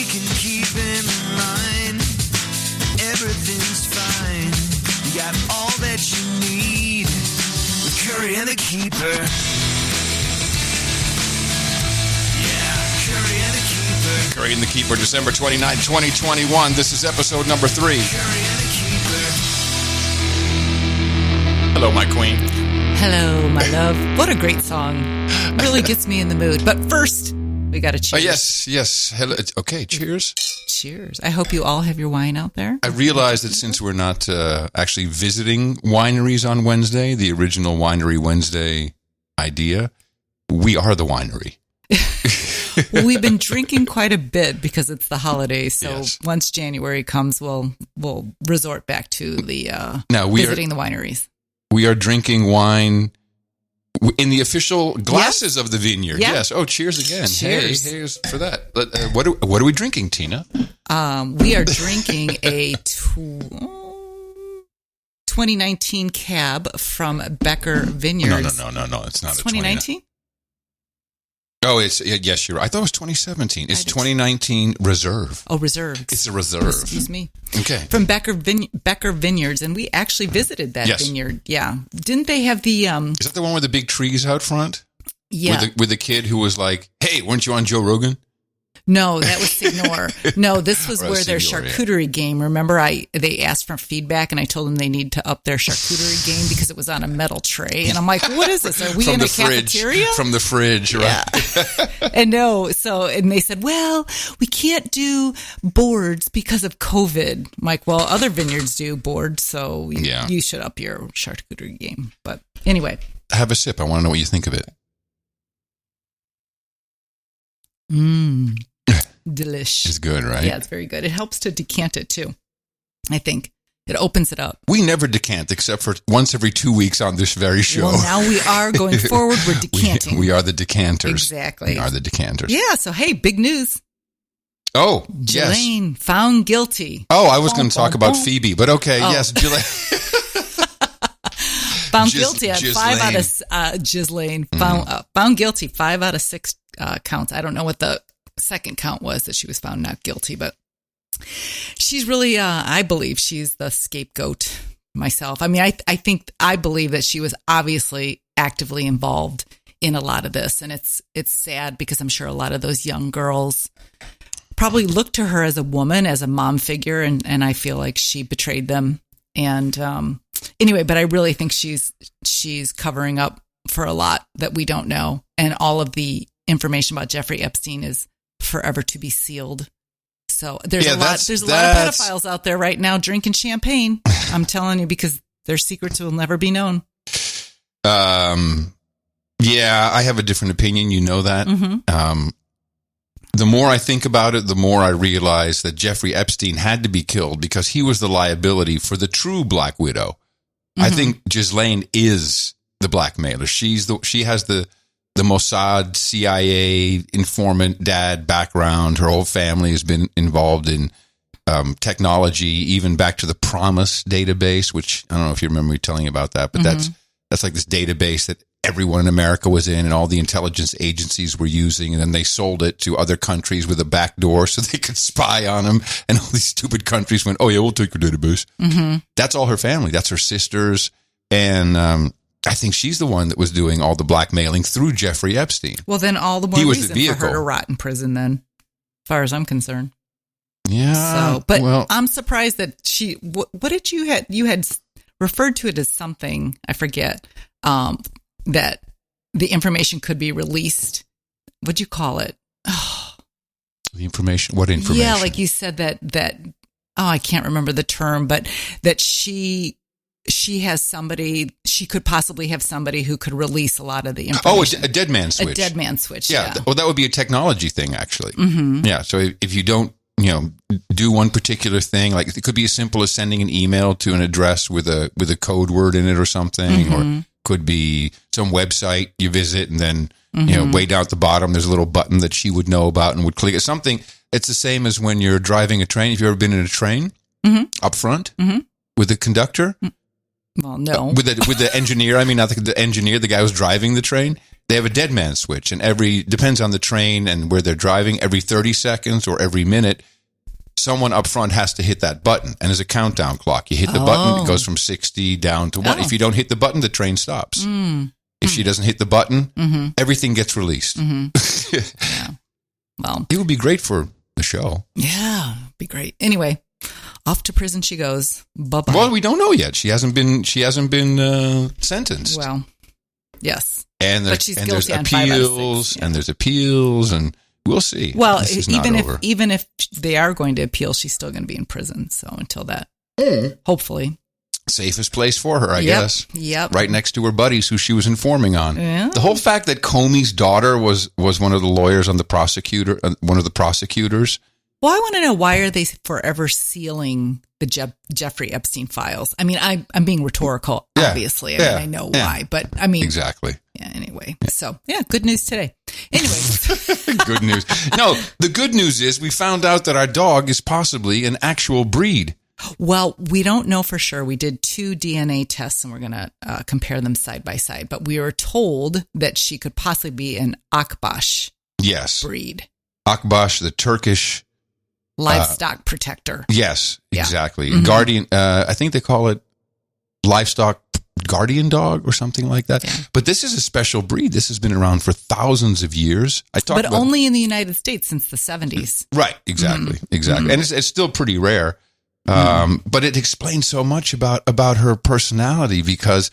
can keep in line. Everything's fine. You got all that you need with Curry and the Keeper. Yeah, Curry and the Keeper. Curry and the Keeper, December 29, 2021. This is episode number 3. Curry and the Keeper. Hello, my queen. Hello, my love. What a great song. Really gets me in the mood. But first, we got to cheers. Yes. Hello. Okay, cheers. Cheers. I hope you all have your wine out there. I realized that since we're not actually visiting wineries on Wednesday, the original Winery Wednesday idea, we are the winery. Well, we've been drinking quite a bit because it's the holidays. So Yes. once January comes, we'll resort back to the Now, visiting the wineries. We are drinking wine in the official glasses of the vineyard. Yeah. Yes. Oh, cheers again. Cheers. Hey, here's for that. What are we drinking, Tina? We are drinking a 2019 cab from Becker Vineyards. No. It's not It's a 2019? Oh, yes, you're right. I thought it was 2017. It's 2019 Reserve. Oh, Reserve. It's a Reserve. Excuse me. Okay. From Becker Vineyards, and we actually visited that vineyard. Yeah. Didn't they have the... Is that the one with the big trees out front? Yeah. With the kid who was like, hey, weren't you on Joe Rogan? No, that was Signor. No, this was Or where their Signor, charcuterie game. Remember, they asked for feedback, and I told them they need to up their charcuterie game because it was on a metal tray. And I'm like, what is this? Are we in a cafeteria? From the fridge, right? Yeah. And they said, well, we can't do boards because of COVID. I'm like, well, other vineyards do boards, so you should up your charcuterie game. But anyway. Have a sip. I want to know what you think of it. Delish. It's good, right? Yeah, it's very good. It helps to decant it too. I think it opens it up. We never decant except for once every 2 weeks on this very show. Well, now we are going forward. We're decanting. We are the decanters. Exactly. We are the decanters. Yeah. So hey, big news. Oh, yes. Ghislaine found guilty. Oh, I was going to talk about Phoebe, but okay. Oh. Yes, Ghislaine. Found guilty at 5 out of Ghislaine. Found guilty 5 out of 6 counts. I don't know what the second count was that she was found not guilty, but she's really, I believe she's the scapegoat myself. I mean, I believe that she was obviously actively involved in a lot of this. And it's sad because I'm sure a lot of those young girls probably look to her as a woman, as a mom figure. And I feel like she betrayed them. And, anyway, but I really think she's covering up for a lot that we don't know. And all of the information about Jeffrey Epstein is forever to be sealed. So there's a lot of pedophiles out there right now drinking champagne. I'm telling you, because their secrets will never be known. Yeah, I have a different opinion. You know that. Mm-hmm. The more I think about it, the more I realize that Jeffrey Epstein had to be killed because he was the liability for the true Black Widow. Mm-hmm. I think Ghislaine is the blackmailer. She has the Mossad, CIA informant dad background. Her whole family has been involved in technology, even back to the Promise database, which I don't know if you remember me telling you about that, but that's like this database that everyone in America was in and all the intelligence agencies were using, and then they sold it to other countries with a back door so they could spy on them, and all these stupid countries went, oh yeah, we'll take your database. Mm-hmm. That's all her family. That's her sisters, and I think she's the one that was doing all the blackmailing through Jeffrey Epstein. Well, then all the more reason for her to rot in prison then, as far as I'm concerned. Yeah. So, but I'm surprised that what did you had referred to it as something, I forget, that the information could be released. What'd you call it? Oh. The information? What information? Yeah, like you said that, I can't remember the term, but that she has somebody, she could possibly have somebody who could release a lot of the information. Oh, a dead man switch. A dead man switch, yeah. Well, that would be a technology thing, actually. Mm-hmm. Yeah, so if you don't, do one particular thing, like it could be as simple as sending an email to an address with a code word in it or something, mm-hmm. or could be some website you visit and then, way down at the bottom, there's a little button that she would know about and would click it. Something, it's the same as when you're driving a train. Have you ever been in a train up front with the conductor? Well, no. With the engineer, I mean, not the engineer, the guy who's driving the train. they have a dead man switch, and depends on the train and where they're driving, every 30 seconds or every minute, someone up front has to hit that button, and there's a countdown clock. You hit the button, it goes from 60 down to 1. If you don't hit the button, the train stops. If she doesn't hit the button, everything gets released. Yeah. Well, it would be great for the show. Yeah, it'd be great. Anyway, off to prison she goes. Bye-bye. Well, we don't know yet. She hasn't been sentenced. Well, yes. But she's guilty on 5 out of 6. And there's appeals, and we'll see. Well, even if they are going to appeal, she's still going to be in prison. So until that, hopefully. Safest place for her, I guess. Yep. Right next to her buddies who she was informing on. Yeah. The whole fact that Comey's daughter was one of the lawyers on one of the prosecutors. Well, I want to know, why are they forever sealing the Jeffrey Epstein files? I mean, I'm being rhetorical, obviously. I mean, I know why, but I mean. Exactly. Yeah, anyway. So, good news today. Anyway. Good news. No, the good news is we found out that our dog is possibly an actual breed. Well, we don't know for sure. We did 2 DNA tests, and we're going to compare them side by side. But we were told that she could possibly be an Akbash breed. Akbash, the Turkish livestock protector. Yes, exactly. Guardian. I think they call it livestock guardian dog or something like that. Yeah. But this is a special breed. This has been around for thousands of years. But only in the United States since the 70s. Right. Exactly. Exactly. And it's still pretty rare. But it explains so much about her personality, because,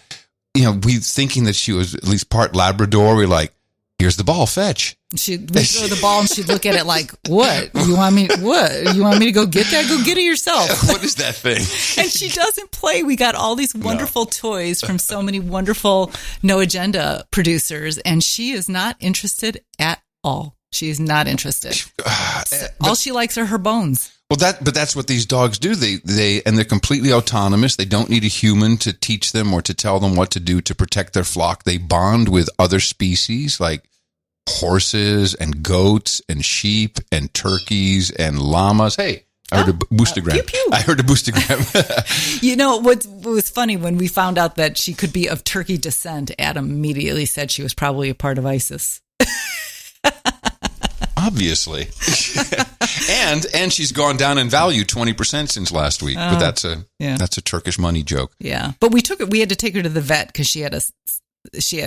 we thinking that she was at least part Labrador. We're like, here's the ball, fetch. We'd throw the ball and she'd look at it like, what? You want me to go get that? Go get it yourself. What is that thing? And she doesn't play. We got all these wonderful toys from so many wonderful No Agenda producers, and she is not interested at all. She's not interested. All she likes are her bones. Well, that's what these dogs do. They're completely autonomous. They don't need a human to teach them or to tell them what to do to protect their flock. They bond with other species like horses and goats and sheep and turkeys and llamas. Hey, I heard a boostergram. Pew, pew. I heard a boostergram. What was funny, when we found out that she could be of Turkey descent, Adam immediately said she was probably a part of ISIS. Obviously. and she's gone down in value 20% since last week. But that's a Turkish money joke. Yeah. But we had to take her to the vet because she had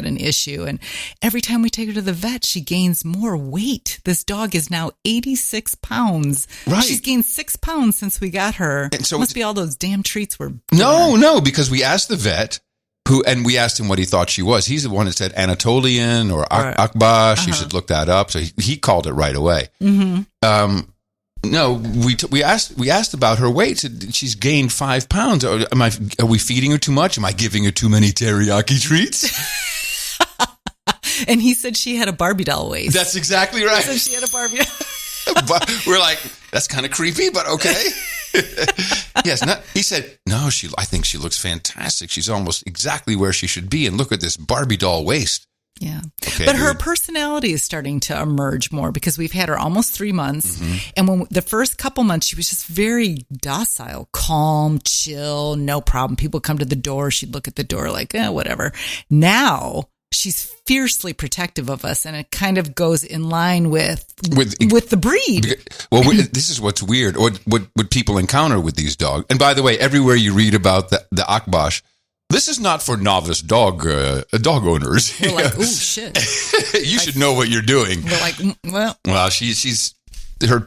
an issue, and every time we take her to the vet, she gains more weight. This dog is now 86 pounds. Right. She's gained 6 pounds since we got her. And so must be all those damn treats we're No, because we asked the vet and we asked him what he thought she was. He's the one that said Anatolian or Akbash. You should look that up. So he called it right away. Mm-hmm. No, we asked about her weight. She's gained 5 pounds. Are we feeding her too much? Am I giving her too many teriyaki treats? And he said she had a Barbie doll waist. That's exactly right. He said she had a Barbie doll. We're like, that's kind of creepy, but okay. Yes. He said, no, I think she looks fantastic. She's almost exactly where she should be. And look at this Barbie doll waist. Yeah. Okay, but her personality is starting to emerge more, because we've had her almost 3 months. Mm-hmm. And when the first couple months, she was just very docile, calm, chill, no problem. People come to the door. She'd look at the door like, whatever. Now she's fiercely protective of us, and it kind of goes in line with the breed. Well, this is what's weird. What people encounter with these dogs. And by the way, everywhere you read about the Akbash, this is not for novice dog owners. We're like, ooh, shit. You should know what you're doing. We're like, well. Well, she's her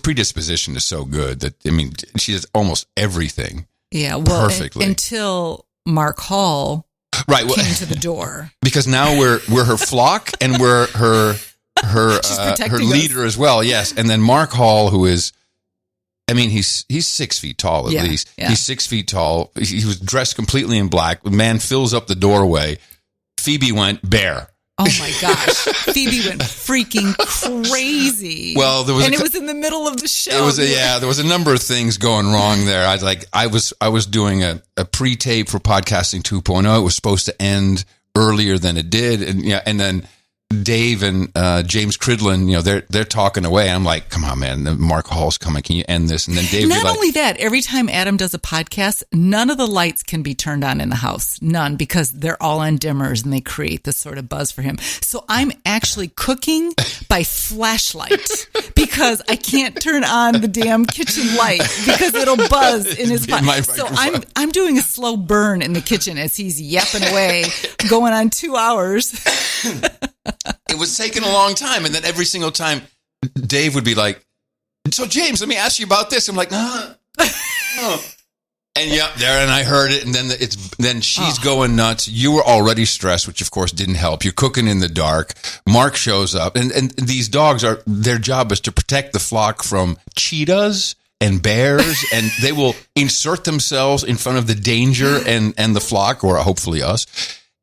predisposition is so good that, I mean, she does almost everything. Yeah, well, perfectly. Until Mark Hall came to the door. Because now we're her flock, and we're her leader as well. Yes, and then Mark Hall, who is, I mean, he's 6 feet tall at least. Yeah. He's 6 feet tall. He was dressed completely in black. The man fills up the doorway. Phoebe went bear. Oh my gosh. Phoebe went freaking crazy. Well, it was in the middle of the show. There was a number of things going wrong there. I was doing a pre-tape for Podcasting 2.0. It was supposed to end earlier than it did. And then Dave and James Cridlin, they're talking away. I'm like, come on, man. Mark Hall's coming. Can you end this? And then Dave, not only that, every time Adam does a podcast, none of the lights can be turned on in the house. None, because they're all on dimmers and they create this sort of buzz for him. So I'm actually cooking by flashlight because I can't turn on the damn kitchen light because it'll buzz in his pot. So I'm doing a slow burn in the kitchen as he's yapping away, going on 2 hours. It was taking a long time, and then every single time, Dave would be like, "So James, let me ask you about this." I'm like, "No." And and I heard it, and then she's going nuts. You were already stressed, which of course didn't help. You're cooking in the dark. Mark shows up, and these dogs their job is to protect the flock from cheetahs and bears, and they will insert themselves in front of the danger and the flock, or hopefully us.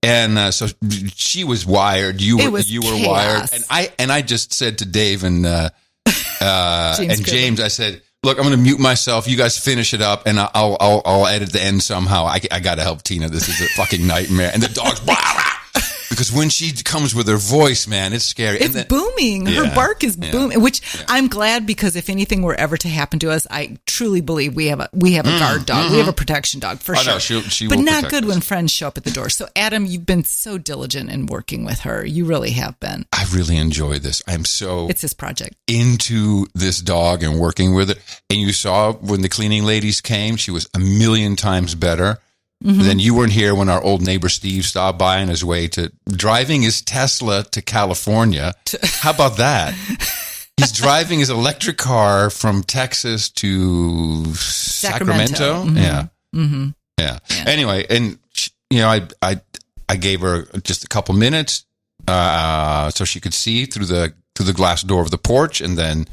And so she was wired. You were wired. And I just said to Dave and James, I said, "Look, I'm going to mute myself. You guys finish it up, and I'll edit the end somehow. I got to help Tina. This is a fucking nightmare." And the dog's because when she comes with her voice, man, it's scary. It's booming. Her bark is booming, which I'm glad, because if anything were ever to happen to us, I truly believe we have a guard dog. We have a protection dog for sure. No, she but will not good us when friends show up at the door. So Adam, you've been so diligent in working with her. You really have been. I really enjoy this. It's his project. Into this dog and working with it. And you saw when the cleaning ladies came, she was a million times better. Mm-hmm. Then you weren't here when our old neighbor Steve stopped by on his way to driving his Tesla to California. How about that? He's driving his electric car from Texas to Sacramento. Mm-hmm. Yeah. Mm-hmm. Yeah. Anyway, and I gave her just a couple minutes so she could see through the glass door of the porch, and then,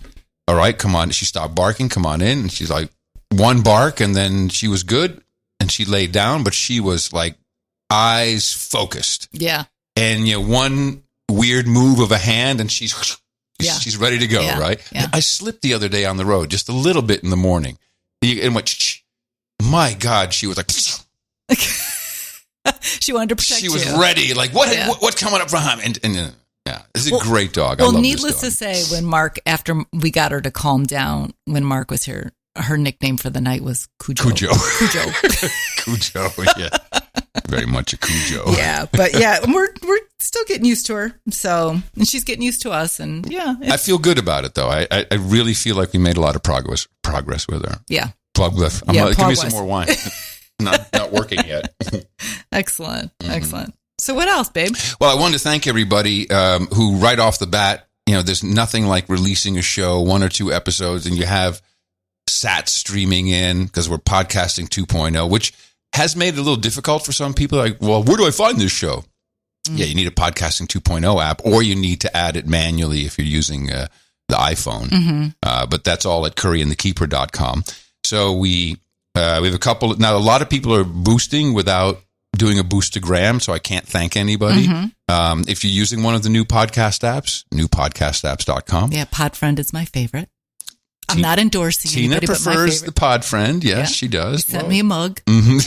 all right, come on. She stopped barking. Come on in. And she's like, one bark, and then she was good. And she laid down, but she was like eyes focused. Yeah. And one weird move of a hand, and she's ready to go, right? Yeah. I slipped the other day on the road just a little bit in the morning. And went, my God, she was like, she wanted to protect you. She was ready. Like, what's coming up behind me? And this is a great dog. I love needless this dog. to say, when Mark, after we got her to calm down, when Mark was here, her nickname for the night was Cujo. Cujo, yeah. Very much a Cujo. Yeah, but we're still getting used to her. So, and she's getting used to us, and I feel good about it though. I really feel like we made a lot of progress with her. Yeah. Progress. Give me some more wine. not working yet. Excellent. Mm-hmm. Excellent. So what else, babe? Well, I wanted to thank everybody who right off the bat, there's nothing like releasing a show, 1 or 2 episodes, and you have sat streaming in, because we're podcasting 2.0, which has made it a little difficult for some people. Like, well, where do I find this show? Mm. Yeah, you need a podcasting 2.0 app, or you need to add it manually if you're using the iPhone. Mm-hmm. But that's all at curryandthekeeper.com. So we have a couple. Now, a lot of people are boosting without doing a boostagram, so I can't thank anybody. Mm-hmm. If you're using one of the new podcast apps, newpodcastapps.com. Yeah, Podfriend is my favorite. I'm not endorsing Tina anybody, prefers the Podfriend. Yes, she does. He sent me a mug. Mm-hmm.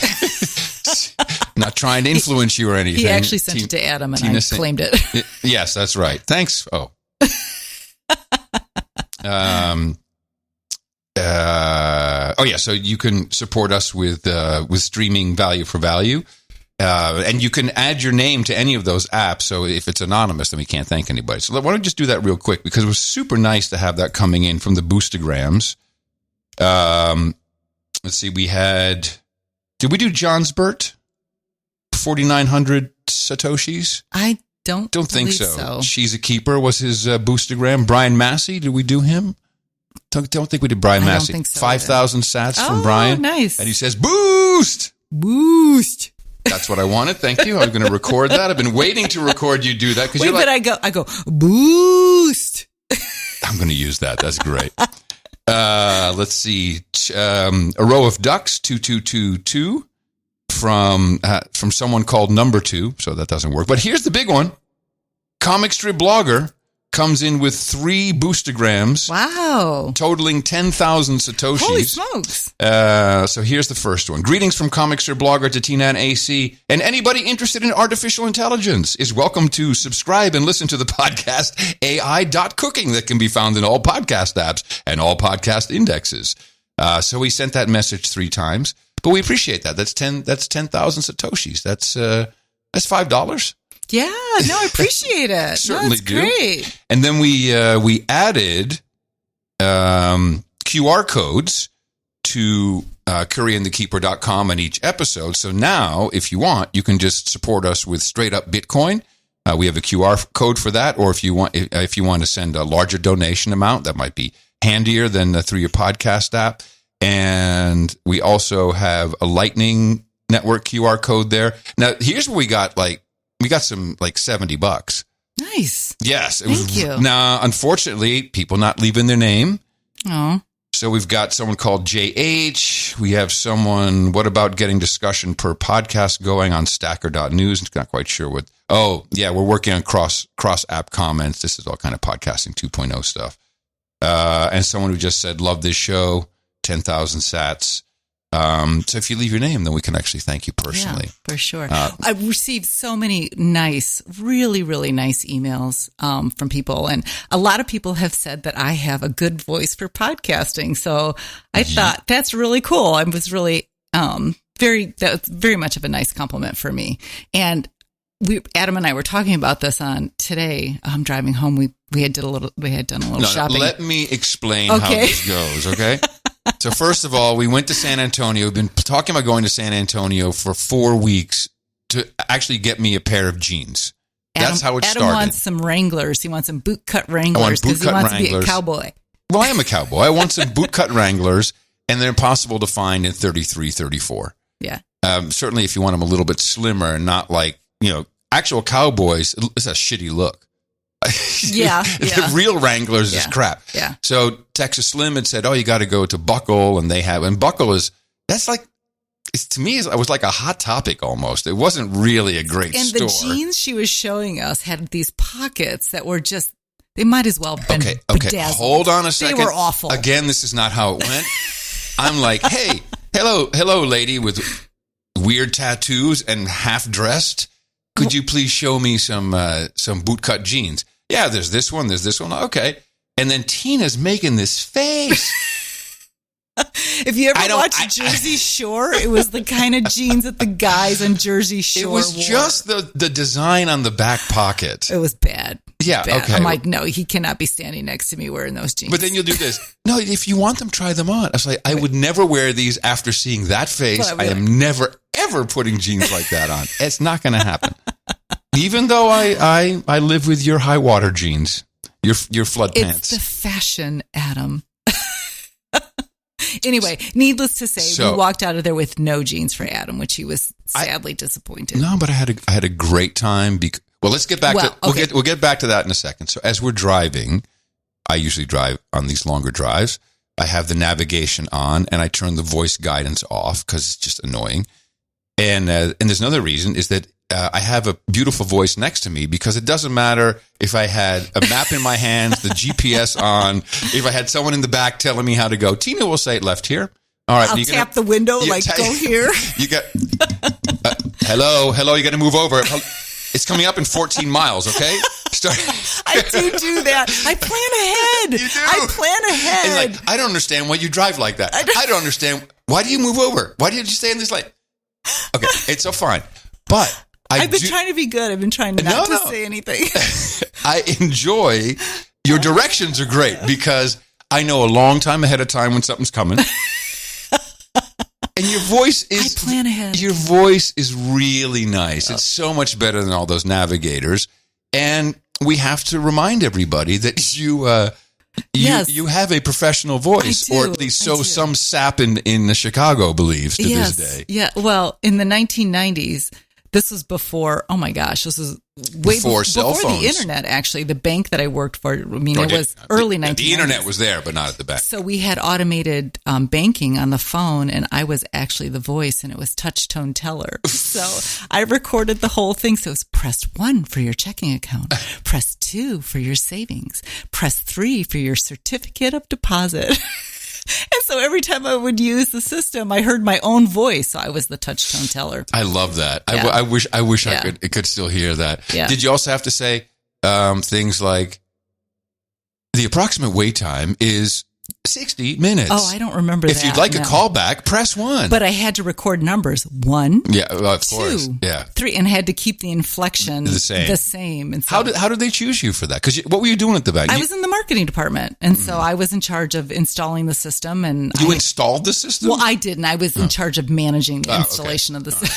Not trying to influence you or anything. He actually sent it to Adam, and I claimed it. Yes, that's right. Thanks. Oh. So you can support us with streaming value for value. And you can add your name to any of those apps. So if it's anonymous, then we can't thank anybody. So why don't we just do that real quick, because it was super nice to have that coming in from the Boostagrams. Let's see. Did we do Johnsbert? 4,900 Satoshis? I don't think so. She's a Keeper was his Boostagram. Brian Massey, did we do him? Don't think we did Brian Massey. I don't think so. 5,000 sats from Brian. Nice. And he says, boost. That's what I wanted. Thank you. I was going to record that. I've been waiting to record you do that. Wait, but I go, boost. I'm going to use that. That's great. Let's see. A row of ducks, 2222 from someone called Number 2. So that doesn't work. But here's the big one. Comic strip blogger, comes in with 3 boostergrams. Wow. Totaling 10,000 Satoshis. Holy smokes. So here's the first one. Greetings from Comics or Blogger to Tina and AC. And anybody interested in artificial intelligence is welcome to subscribe and listen to the podcast AI.cooking that can be found in all podcast apps and all podcast indexes. So we sent that message 3 times. But we appreciate that. That's 10,000 Satoshis. That's $5. Yeah, no, I appreciate it. Certainly do. Great. And then we added QR codes to curryandthekeeper.com on each episode. So now, if you want, you can just support us with straight up Bitcoin. We have a QR code for that. Or if you want to send a larger donation amount, that might be handier than through your podcast app. And we also have a Lightning Network QR code there. Now, here's where we got some like $70. Nice. Yes. Thank you. Now, unfortunately, people not leaving their name. Oh. So we've got someone called JH. We have someone, what about getting discussion per podcast going on stacker.news? Not quite sure what. Oh, yeah, we're working on cross app comments. This is all kind of podcasting 2.0 stuff. And someone who just said, love this show, 10,000 sats. So if you leave your name, then we can actually thank you personally. Yeah, for sure. I've received so many nice, really, really nice emails from people. And a lot of people have said that I have a good voice for podcasting. So I thought that's really cool. I was really that's very much of a nice compliment for me. And Adam and I were talking about this on today. Driving home. We had done a little shopping. Let me explain how this goes, okay? So first of all, we went to San Antonio. We've been talking about going to San Antonio for 4 weeks to actually get me a pair of jeans. That's how it started. Adam wants some Wranglers. He wants some bootcut Wranglers because he wants to be a cowboy. Well, I am a cowboy. I want some bootcut Wranglers, and they're impossible to find in 33, 34. Yeah. Certainly if you want them a little bit slimmer and not like, actual cowboys, it's a shitty look. Yeah. The real Wranglers is crap. Yeah. So Texas Slim had said, you got to go to Buckle, and Buckle to me, it was like a Hot Topic almost. It wasn't really a great store. And the jeans she was showing us had these pockets that were just, they might as well have been bedazzled. Hold on a second. They were awful. Again, this is not how it went. I'm like, hey, hello, lady with weird tattoos and half dressed. Could you please show me some bootcut jeans? Yeah, there's this one. Okay. And then Tina's making this face. If you ever watched Jersey Shore, it was the kind of jeans that the guys on Jersey Shore wore. It was just the design on the back pocket. It was bad. Yeah, bad. okay. I'm like, no, he cannot be standing next to me wearing those jeans. But then you'll do this. No, if you want them, try them on. I was like, I would never wear these after seeing that face. I am never, ever putting jeans like that on. It's not going to happen. Even though I live with your high water jeans, your flood pants. It's the fashion, Adam. Anyway, needless to say, we walked out of there with no jeans for Adam, which he was sadly disappointed. No, but I had a great time. Well, let's get back to we'll get back to that in a second. So as we're driving, I usually drive on these longer drives. I have the navigation on, and I turn the voice guidance off because it's just annoying. And there's another reason is that I have a beautiful voice next to me because it doesn't matter if I had a map in my hands, the GPS on, if I had someone in the back telling me how to go. Tina will say left here. All right, I'll tap the window go here. You got hello. You got to move over. It's coming up in 14 miles. Okay. I do that. I plan ahead. You do. I plan ahead. And I don't understand why you drive like that. I don't understand. Why do you move over? Why did you stay in this lane? Okay, it's so fine. But I've been trying to be good. I've been trying not to say anything. I enjoy your directions are great because I know a long time ahead of time when something's coming. And your voice is I plan ahead. Your voice is really nice. It's so much better than all those navigators. And we have to remind everybody that you have a professional voice, or at least some sap in Chicago believes to this day. Yeah. Well, in the 1990s, this was before, oh my gosh, this was before cell phones. The internet, actually. The bank that I worked for, it was early 1990s. The internet was there, but not at the bank. So we had automated banking on the phone, and I was actually the voice, and it was touch tone teller. So I recorded the whole thing. So it was press 1 for your checking account, press 2 for your savings, press 3 for your certificate of deposit. And so every time I would use the system, I heard my own voice. So I was the touch tone teller. I love that. Yeah. I wish I could still hear that. Yeah. Did you also have to say things like the approximate wait time is 60 minutes? Oh, I don't remember if you'd like a callback, press 1. But I had to record numbers 1, of 2, course. Yeah. 3, and had to keep the inflection the same. And so, how did they choose you for that? Because what were you doing at the bank? I was in the marketing department, and so I was in charge of installing the system. And you installed the system? Well, I didn't. I was in charge of managing the installation of the system.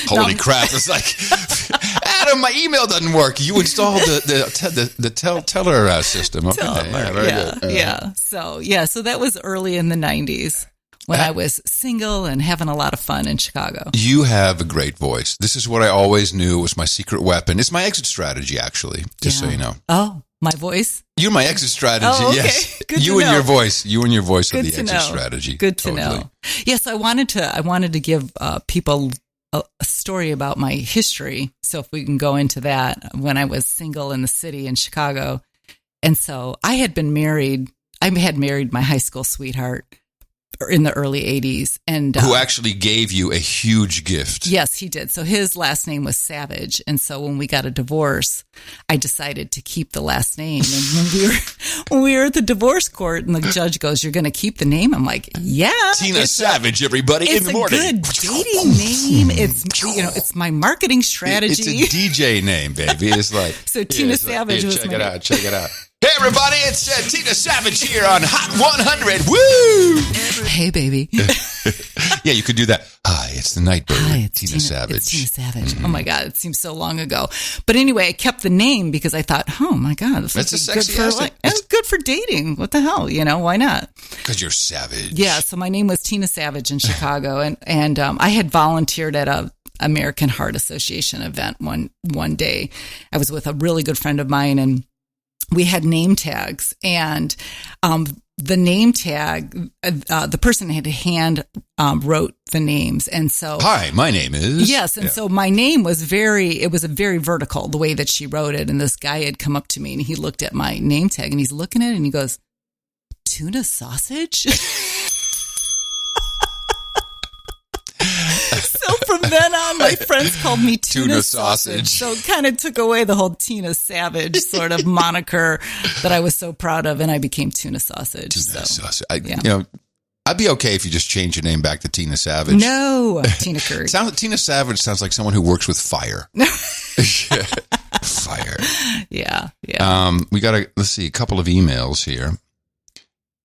Holy crap! It's like, Adam, my email doesn't work. You installed the teller system. Okay, So that was early in the 90s when I was single and having a lot of fun in Chicago. You have a great voice. This is what I always knew was my secret weapon. It's my exit strategy, actually, just so you know. Oh, my voice? You're my exit strategy, okay. yes. Good you to and know. your voice. You and your voice Good are the exit strategy. Good to know. Yes, I wanted to give people a story about my history. So if we can go into that, when I was single in the city in Chicago. And so I had been married. I had married my high school sweetheart in the early 80s. And who actually gave you a huge gift. Yes, he did. So his last name was Savage. And so when we got a divorce, I decided to keep the last name. And when we were at the divorce court and the judge goes, "You're going to keep the name?" I'm like, "Yeah." Tina Savage, everybody, in the morning. It's a good dating name. It's my marketing strategy. It's a DJ name, baby. It's like so Tina Savage was check it out. Check it out. Hey, everybody, it's Tina Savage here on Hot 100. Woo! Hey, baby. Yeah, you could do that. Hi, it's the night bird. Hi, it's Tina Savage. It's Tina Savage. Mm-hmm. Oh, my God. It seems so long ago. But anyway, I kept the name because I thought, oh, my God. That's a sexy asset. It's good for dating. What the hell? Why not? Because you're savage. Yeah, so my name was Tina Savage in Chicago. and I had volunteered at a American Heart Association event one day. I was with a really good friend of mine, and we had name tags, and the name tag, the person had hand wrote the names, and so hi, my name is so my name was very vertical the way that she wrote it, and this guy had come up to me and he looked at my name tag and he's looking at it and he goes, "Tuna sausage." So from then on, my friends called me Tuna Sausage. So it kind of took away the whole Tina Savage sort of moniker that I was so proud of, and I became Tuna Sausage. Sausage. I'd be okay if you just change your name back to Tina Savage. No, Tina Curry. Tina Savage sounds like someone who works with fire. Fire. Yeah. We got let's see, a couple of emails here.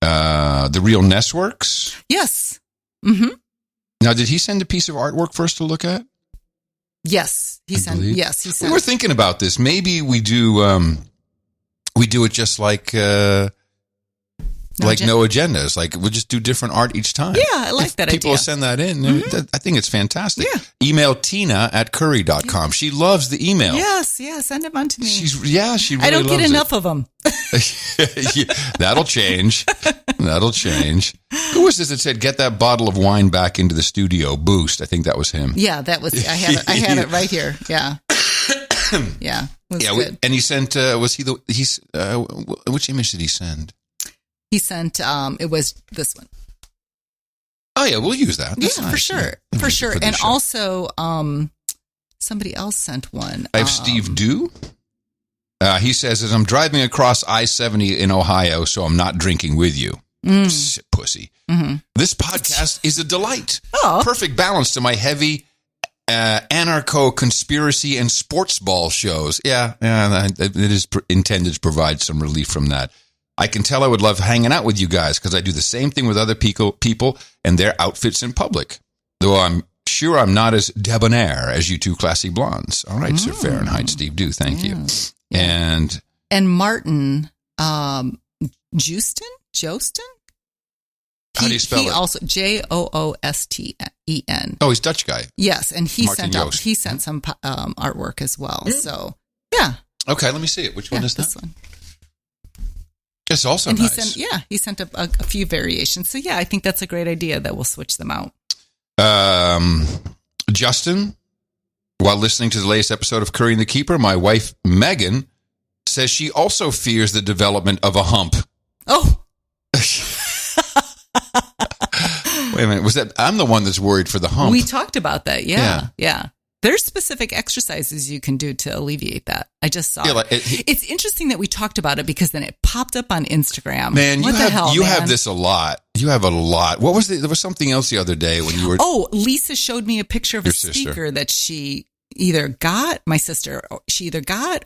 The Real Ness Works? Yes. Mm-hmm. Now, did he send a piece of artwork for us to look at? Yes, he sent. We were thinking about this. Maybe we do it just like no agendas. Like we'll just do different art each time. Yeah, I like that idea. People will send that in. Mm-hmm. I think it's fantastic. Yeah. Email Tina@curry.com. She loves the email. Yes, send them on to me. She really I don't get enough of them. That'll change. Who was this that said, "Get that bottle of wine back into the studio"? Boost. I think that was him. Yeah, that was. I had it right here. Yeah. Yeah. Good. And he sent. Was he which image did he send? He sent. It was this one. Oh yeah, we'll use that. That's nice. For sure, for sure. And also, somebody else sent one. I have Steve Dew. He says, "As I'm driving across I-70 in Ohio, so I'm not drinking with you." Pussy. Mm-hmm. This podcast is a delight. Oh. Perfect balance to my heavy anarcho conspiracy and sports ball shows. Yeah, it is intended to provide some relief from that. I can tell I would love hanging out with you guys because I do the same thing with other people and their outfits in public. Though I'm sure I'm not as debonair as you two classy blondes. All right, Sir Fahrenheit, Steve Dew, thank you. And Martin Jostin? How do you spell it? Also Joosten. Oh, he's Dutch guy. Yes, and he Martin sent some artwork as well. So yeah. Okay, let me see it. Which one is that? This one. It's also and nice. He sent a few variations. So yeah, I think that's a great idea that we'll switch them out. Justin, while listening to the latest episode of Curry and the Keeper, my wife Megan says she also fears the development of a hump. Oh. Wait a minute. Was that? I'm the one that's worried for the hump. We talked about that. Yeah. There's specific exercises you can do to alleviate that. I just saw it. It's interesting that we talked about it because then it popped up on Instagram. Man, you have this a lot. You have a lot. What was there was something else the other day when you were... Oh, Lisa showed me a picture of a speaker that she either got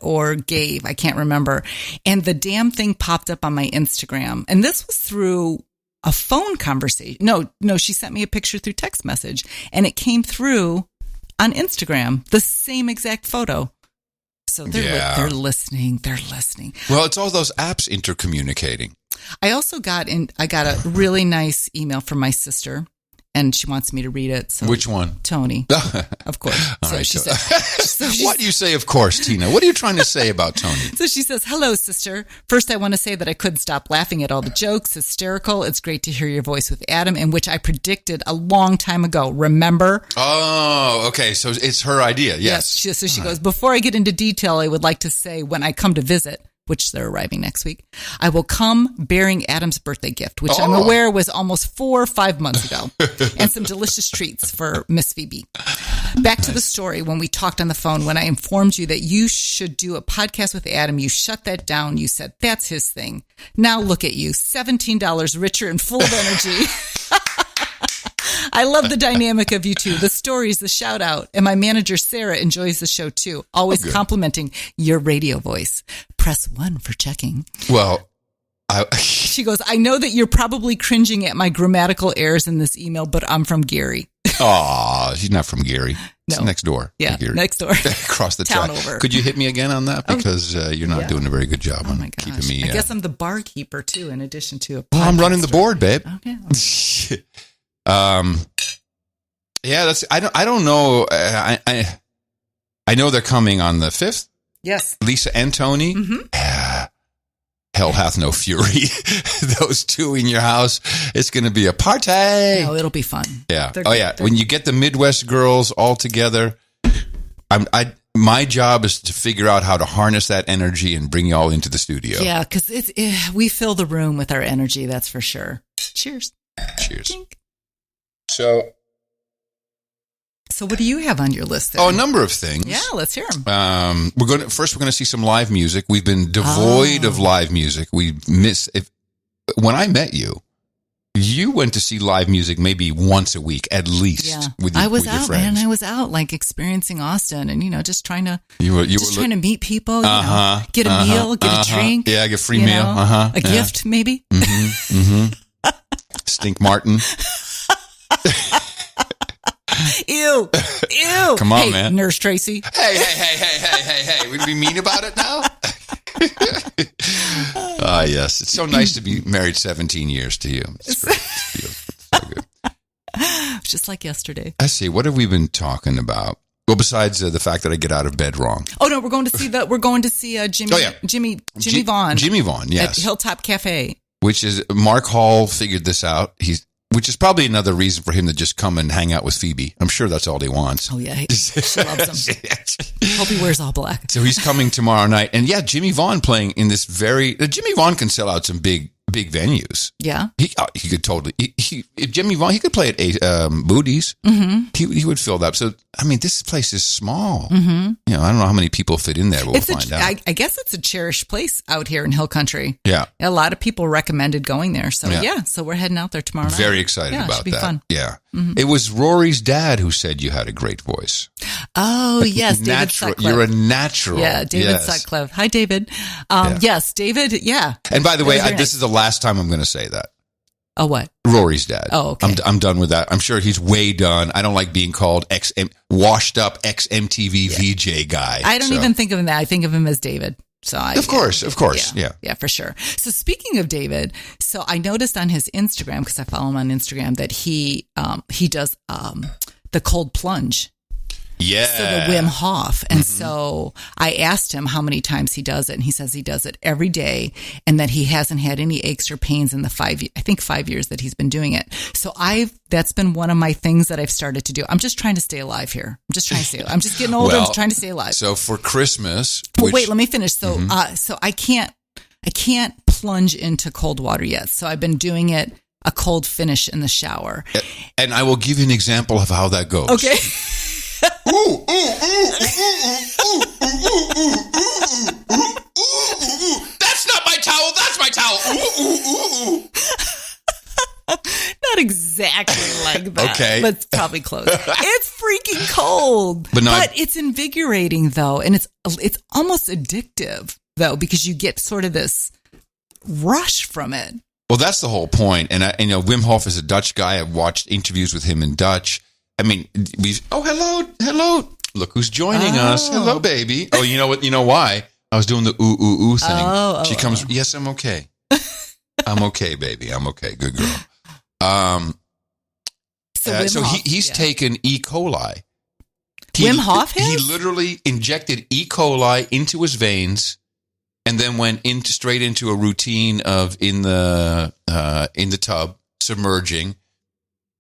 or gave. I can't remember. And the damn thing popped up on my Instagram. And this was through a phone conversation. No, she sent me a picture through text message and it came through on Instagram, the same exact photo. So they're listening. They're listening. Well, it's all those apps intercommunicating. I also got a really nice email from my sister, and she wants me to read it. So which one? Tony, of course. All right, she said, what do you say, of course, Tina? What are you trying to say about Tony? So she says, "Hello, sister. First, I want to say that I couldn't stop laughing at all the jokes. Hysterical. It's great to hear your voice with Adam, in which I predicted a long time ago. Remember?" Oh, okay. So it's her idea. Yes. She goes, "Before I get into detail, I would like to say when I come to visit, which they're arriving next week, I will come bearing Adam's birthday gift, which I'm aware was almost 4 or 5 months ago, and some delicious treats for Miss Phoebe. Back to the story when we talked on the phone, when I informed you that you should do a podcast with Adam, you shut that down. You said, that's his thing. Now look at you, $17 richer and full of energy. I love the dynamic of you two, the stories, the shout out. And my manager, Sarah, enjoys the show too. Always complimenting your radio voice. Press 1 for checking. Well, she goes, I know that you're probably cringing at my grammatical errors in this email, but I'm from Gary. Aw, she's not from Gary. It's next door. Yeah, next door. Across the town track. over. Could you hit me again on that? Because you're not doing a very good job on keeping me. I guess I'm the barkeeper too, in addition to a podcaster. Well, I'm running the board, babe. Okay. That's, I don't know. I know they're coming on the 5th. Yes. Lisa and Tony. Mm-hmm. Hell hath no fury. Those two in your house, it's going to be a party. No, it'll be fun. Yeah. When you get the Midwest girls all together, my job is to figure out how to harness that energy and bring you all into the studio. Yeah, because we fill the room with our energy. That's for sure. Cheers. Cheers. Tink. So what do you have on your list there? Oh, a number of things. Yeah, let's hear them. We're going to see some live music. We've been devoid of live music. When I met you, you went to see live music maybe once a week at least. Yeah. with your friends. Man. I was out like experiencing Austin and just trying to trying to meet people, get a meal, get a drink. Yeah, get a free meal. A gift maybe. Mm-hmm. Stink Martin. Ew. Come on, man. Nurse Tracy. Hey. Would we mean about it now? Yes. It's so nice to be married 17 years to you. It's great. It's so good. It's just like yesterday. I see. What have we been talking about? Well, besides the fact that I get out of bed wrong. Oh no, we're going to see Jimmy Vaughn. Jimmy Vaughn, yes. At Hilltop Cafe. Which is, Mark Hall figured this out. Which is probably another reason for him to just come and hang out with Phoebe. I'm sure that's all he wants. Oh, yeah. She loves him. Hope he wears all black. So he's coming tomorrow night. And Jimmy Vaughn playing in this Jimmy Vaughn can sell out some big venues. Yeah. He could totally, Jimmy Vaughn, he could play at Moody's. Mm-hmm. He would fill that up. So, I mean, this place is small. Mm-hmm. I don't know how many people fit in there, but we'll find out. I guess it's a cherished place out here in Hill Country. Yeah. A lot of people recommended going there. So, so we're heading out there tomorrow night. Very excited about that. It should be fun. Yeah. Mm-hmm. It was Rory's dad who said you had a great voice. Oh, yes. David Sutcliffe. You're a natural. Yeah, David Sutcliffe. Hi, David. Yes, David. Yeah. And by the way, this is the last time I'm going to say that. Oh, what? Rory's dad. Oh, okay. I'm done with that. I'm sure he's way done. I don't like being called washed up ex-MTV VJ guy. I don't even think of him that. I think of him as David. So of course. Yeah, for sure. So speaking of David, so I noticed on his Instagram, because I follow him on Instagram, that he does the cold plunge. Yeah. So the Wim Hof. And so I asked him how many times he does it. And he says he does it every day and that he hasn't had any aches or pains in the 5 years that he's been doing it. So that's been one of my things that I've started to do. I'm just trying to stay alive here. I'm just getting older. I'm trying to stay alive. So for Christmas. Well, wait, let me finish. So, so I can't plunge into cold water yet. So I've been doing it a cold finish in the shower. And I will give you an example of how that goes. Okay. That's not my towel. That's my towel. Not exactly like that. Okay. But it's probably close. It's freaking cold. But it's invigorating though. And it's almost addictive though, because you get sort of this rush from it. Well, that's the whole point. And Wim Hof is a Dutch guy. I've watched interviews with him in Dutch. I mean, hello. Look who's joining us. Hello, baby. Oh, you know what? You know why? I was doing the ooh thing. She comes, yes, I'm okay. I'm okay, baby. I'm okay. Good girl. So he's taken E. coli. Wim Hof has? He literally injected E. coli into his veins and then went straight into a routine of in the tub, submerging.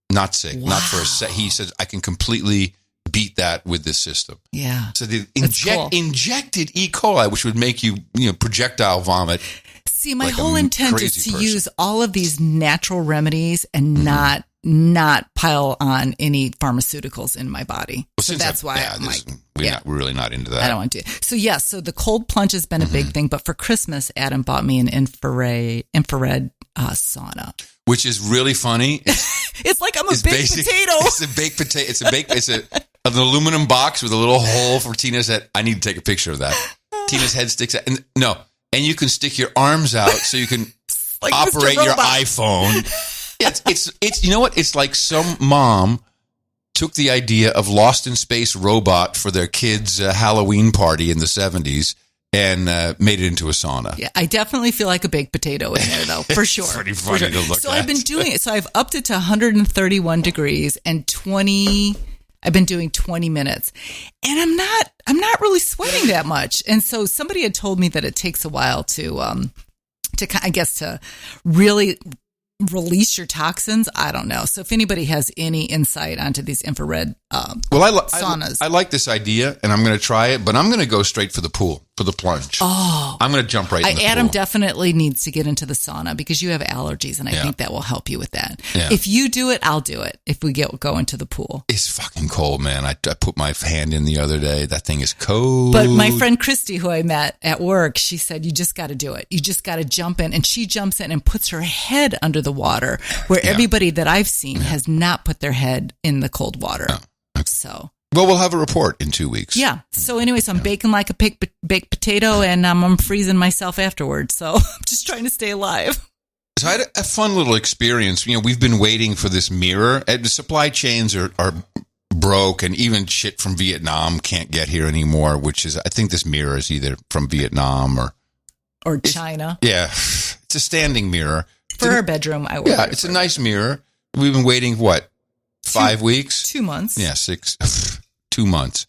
Not sick, not for a set. He says, I can completely beat that with this system. Yeah. So they injected E. coli, which would make you, projectile vomit. See, my whole intent is to use all of these natural remedies and not pile on any pharmaceuticals in my body. Well, so that's why we're really not into that. I don't want to. So so the cold plunge has been a big thing, but for Christmas, Adam bought me an infrared sauna. Which is really funny. It's like I'm a baked potato. It's a baked potato. It's an aluminum box with a little hole for Tina's head. I need to take a picture of that. Tina's head sticks out. And you can stick your arms out so you can like operate your iPhone. Yeah, it's you know what? It's like some mom took the idea of Lost in Space robot for their kids' Halloween party in the 70s. And made it into a sauna. Yeah, I definitely feel like a baked potato in there, though, for sure. Pretty funny to look at. So I've been doing it. So I've upped it to 131 degrees and 20. I've been doing 20 minutes, and I'm not really sweating that much. And so somebody had told me that it takes a while to really release your toxins. I don't know. So if anybody has any insight onto these infrared saunas. I like this idea, and I'm going to try it, but I'm going to go straight for the pool, for the plunge. Oh. I'm going to jump right in the pool. Adam definitely needs to get into the sauna because you have allergies, and I think that will help you with that. Yeah. If you do it, I'll do it if we go into the pool. It's fucking cold, man. I put my hand in the other day. That thing is cold. But my friend Christy, who I met at work, she said, you just got to do it. You just got to jump in. And she jumps in and puts her head under the water, where everybody that I've seen has not put their head in the cold water. Oh. Okay. So, well, we'll have a report in 2 weeks. Yeah. So anyways, I'm baking like a baked potato, and I'm freezing myself afterwards. So I'm just trying to stay alive. So I had a fun little experience. We've been waiting for this mirror. The supply chains are broke, and even shit from Vietnam can't get here anymore, which is, I think this mirror is either from Vietnam or China. Yeah. It's a standing mirror. For our bedroom, I ordered. Yeah, it's a nice mirror. We've been waiting, 5 weeks? 2 months. Yeah, 2 months.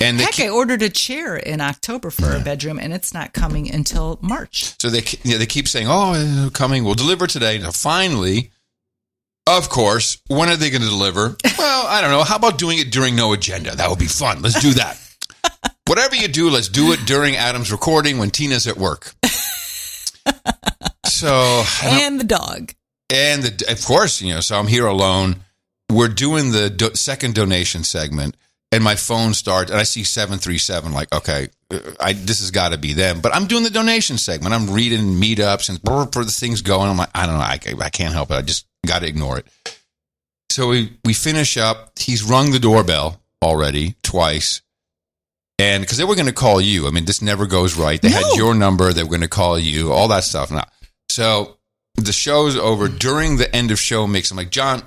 And I ordered a chair in October for our bedroom, and it's not coming until March. So they keep saying, "Oh, coming. We'll deliver today." Now, finally, of course, when are they going to deliver? Well, I don't know. How about doing it during no agenda? That would be fun. Let's do that. Whatever you do, let's do it during Adam's recording when Tina's at work. So, and the dog, and of course, so I'm here alone. We're doing the second donation segment, and my phone starts, and I see 737. Like, okay, this has got to be them. But I'm doing the donation segment. I'm reading meetups and for the things going. I'm like, I don't know, I can't help it. I just got to ignore it. So we finish up. He's rung the doorbell already twice. And because they were going to call you. I mean, this never goes right. They had your number. They were going to call you, all that stuff. Now, so the show's over. During the end of show mix, I'm like, John,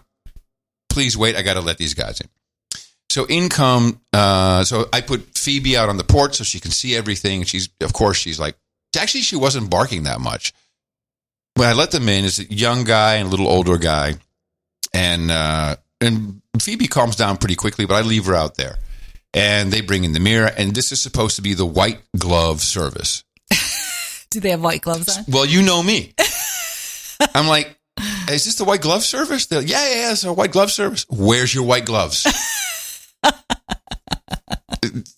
please wait. I got to let these guys in. So so I put Phoebe out on the porch so she can see everything. She's like, actually, she wasn't barking that much. When I let them in, it's a young guy and a little older guy. And Phoebe calms down pretty quickly, but I leave her out there. And they bring in the mirror, and this is supposed to be the white glove service. Do they have white gloves on? Well, you know me. I'm like, is this the white glove service? They're like, yeah, it's a white glove service. Where's your white gloves?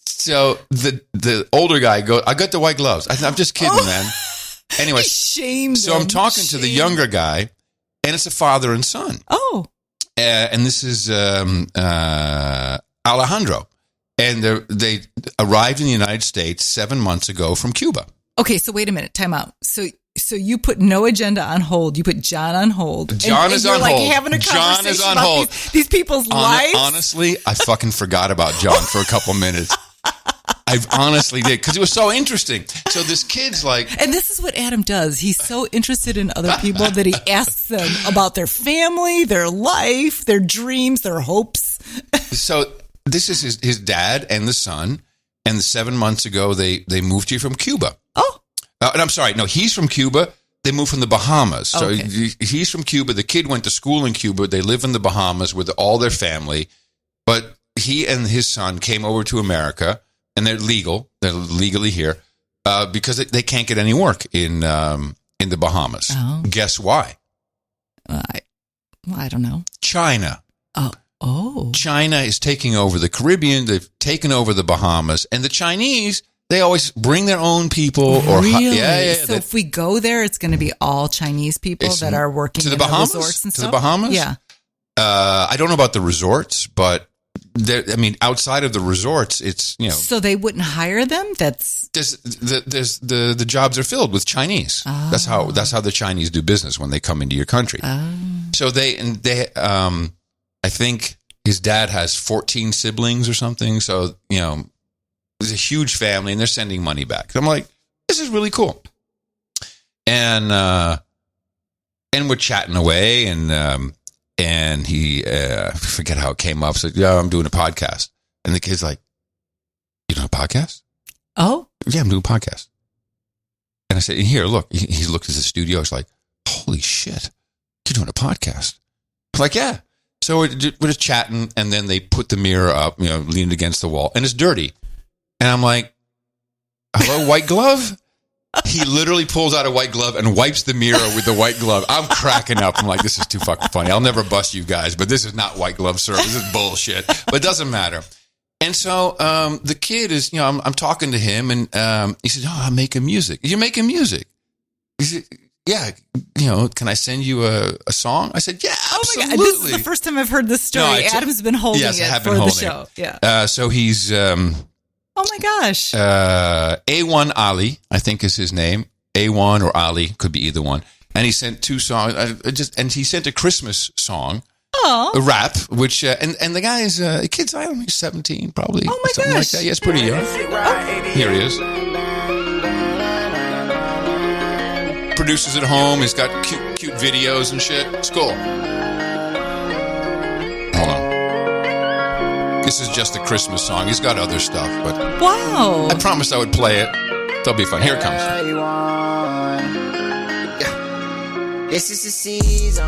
So the older guy goes, I got the white gloves. I'm just kidding, man. Anyway, so I'm talking to the younger guy, and it's a father and son. Oh. And this is Alejandro. And they arrived in the United States 7 months ago from Cuba. Okay, so wait a minute. Time out. So you put no agenda on hold. You put John on hold. John is on hold. Having a John is on about hold. These people's lives. Honestly, I fucking forgot about John for a couple minutes. I honestly did, because it was so interesting. So this kid's like... And this is what Adam does. He's so interested in other people that he asks them about their family, their life, their dreams, their hopes. So this is his dad and the son, and 7 months ago, they moved here from Cuba. Oh. And I'm sorry, no, he's from Cuba. They moved from the Bahamas. So okay. He's from Cuba. The kid went to school in Cuba. They live in the Bahamas with all their family. But he and his son came over to America, and they're legal. They're legally here because they can't get any work in the Bahamas. Oh. Guess why? I don't know. China. Oh. China is taking over the Caribbean. They've taken over the Bahamas. And the Chinese, they always bring their own people. Really? Yeah. So if we go there, it's going to be all Chinese people that are working to the in Bahamas? the resorts and stuff? To the Bahamas? Yeah. I don't know about the resorts, but outside of the resorts, it's, So they wouldn't hire them? The jobs are filled with Chinese. Oh. That's how the Chinese do business when they come into your country. Oh. So I think his dad has 14 siblings or something. So, there's a huge family, and they're sending money back. So I'm like, this is really cool. And we're chatting away, and he, I forget how it came up. So, yeah, I'm doing a podcast. And the kid's like, you doing a podcast? Oh. Yeah, I'm doing a podcast. And I said, here, look. He looked at the studio. He's like, holy shit, you're doing a podcast? I'm like, yeah. So we're just chatting, and then they put the mirror up, leaned against the wall, and it's dirty. And I'm like, hello, white glove? He literally pulls out a white glove and wipes the mirror with the white glove. I'm cracking up. I'm like, this is too fucking funny. I'll never bust you guys, but this is not white glove service. This is bullshit. But it doesn't matter. And so the kid is, I'm talking to him, and he said, oh, I'm making music. You're making music? He said, yeah, can I send you a song? I said, yeah, absolutely. Oh my God, this is the first time I've heard this story. Adam's been holding it for the show. Yeah. So he's... oh my gosh. A1 Ali, I think is his name. A1 or Ali, could be either one. And he sent 2 songs. And he sent a Christmas song. Oh. A rap, which, and the guy is, the kid's, I don't know, 17 probably. Oh my something gosh. like that. Yeah, it's pretty young. Oh. Here he is. Produces at home. He's got cute videos and shit. It's cool. Hold on. This is just a Christmas song. He's got other stuff, but wow. I promised I would play it. That'll be fun. Here it comes. Yeah. This is the season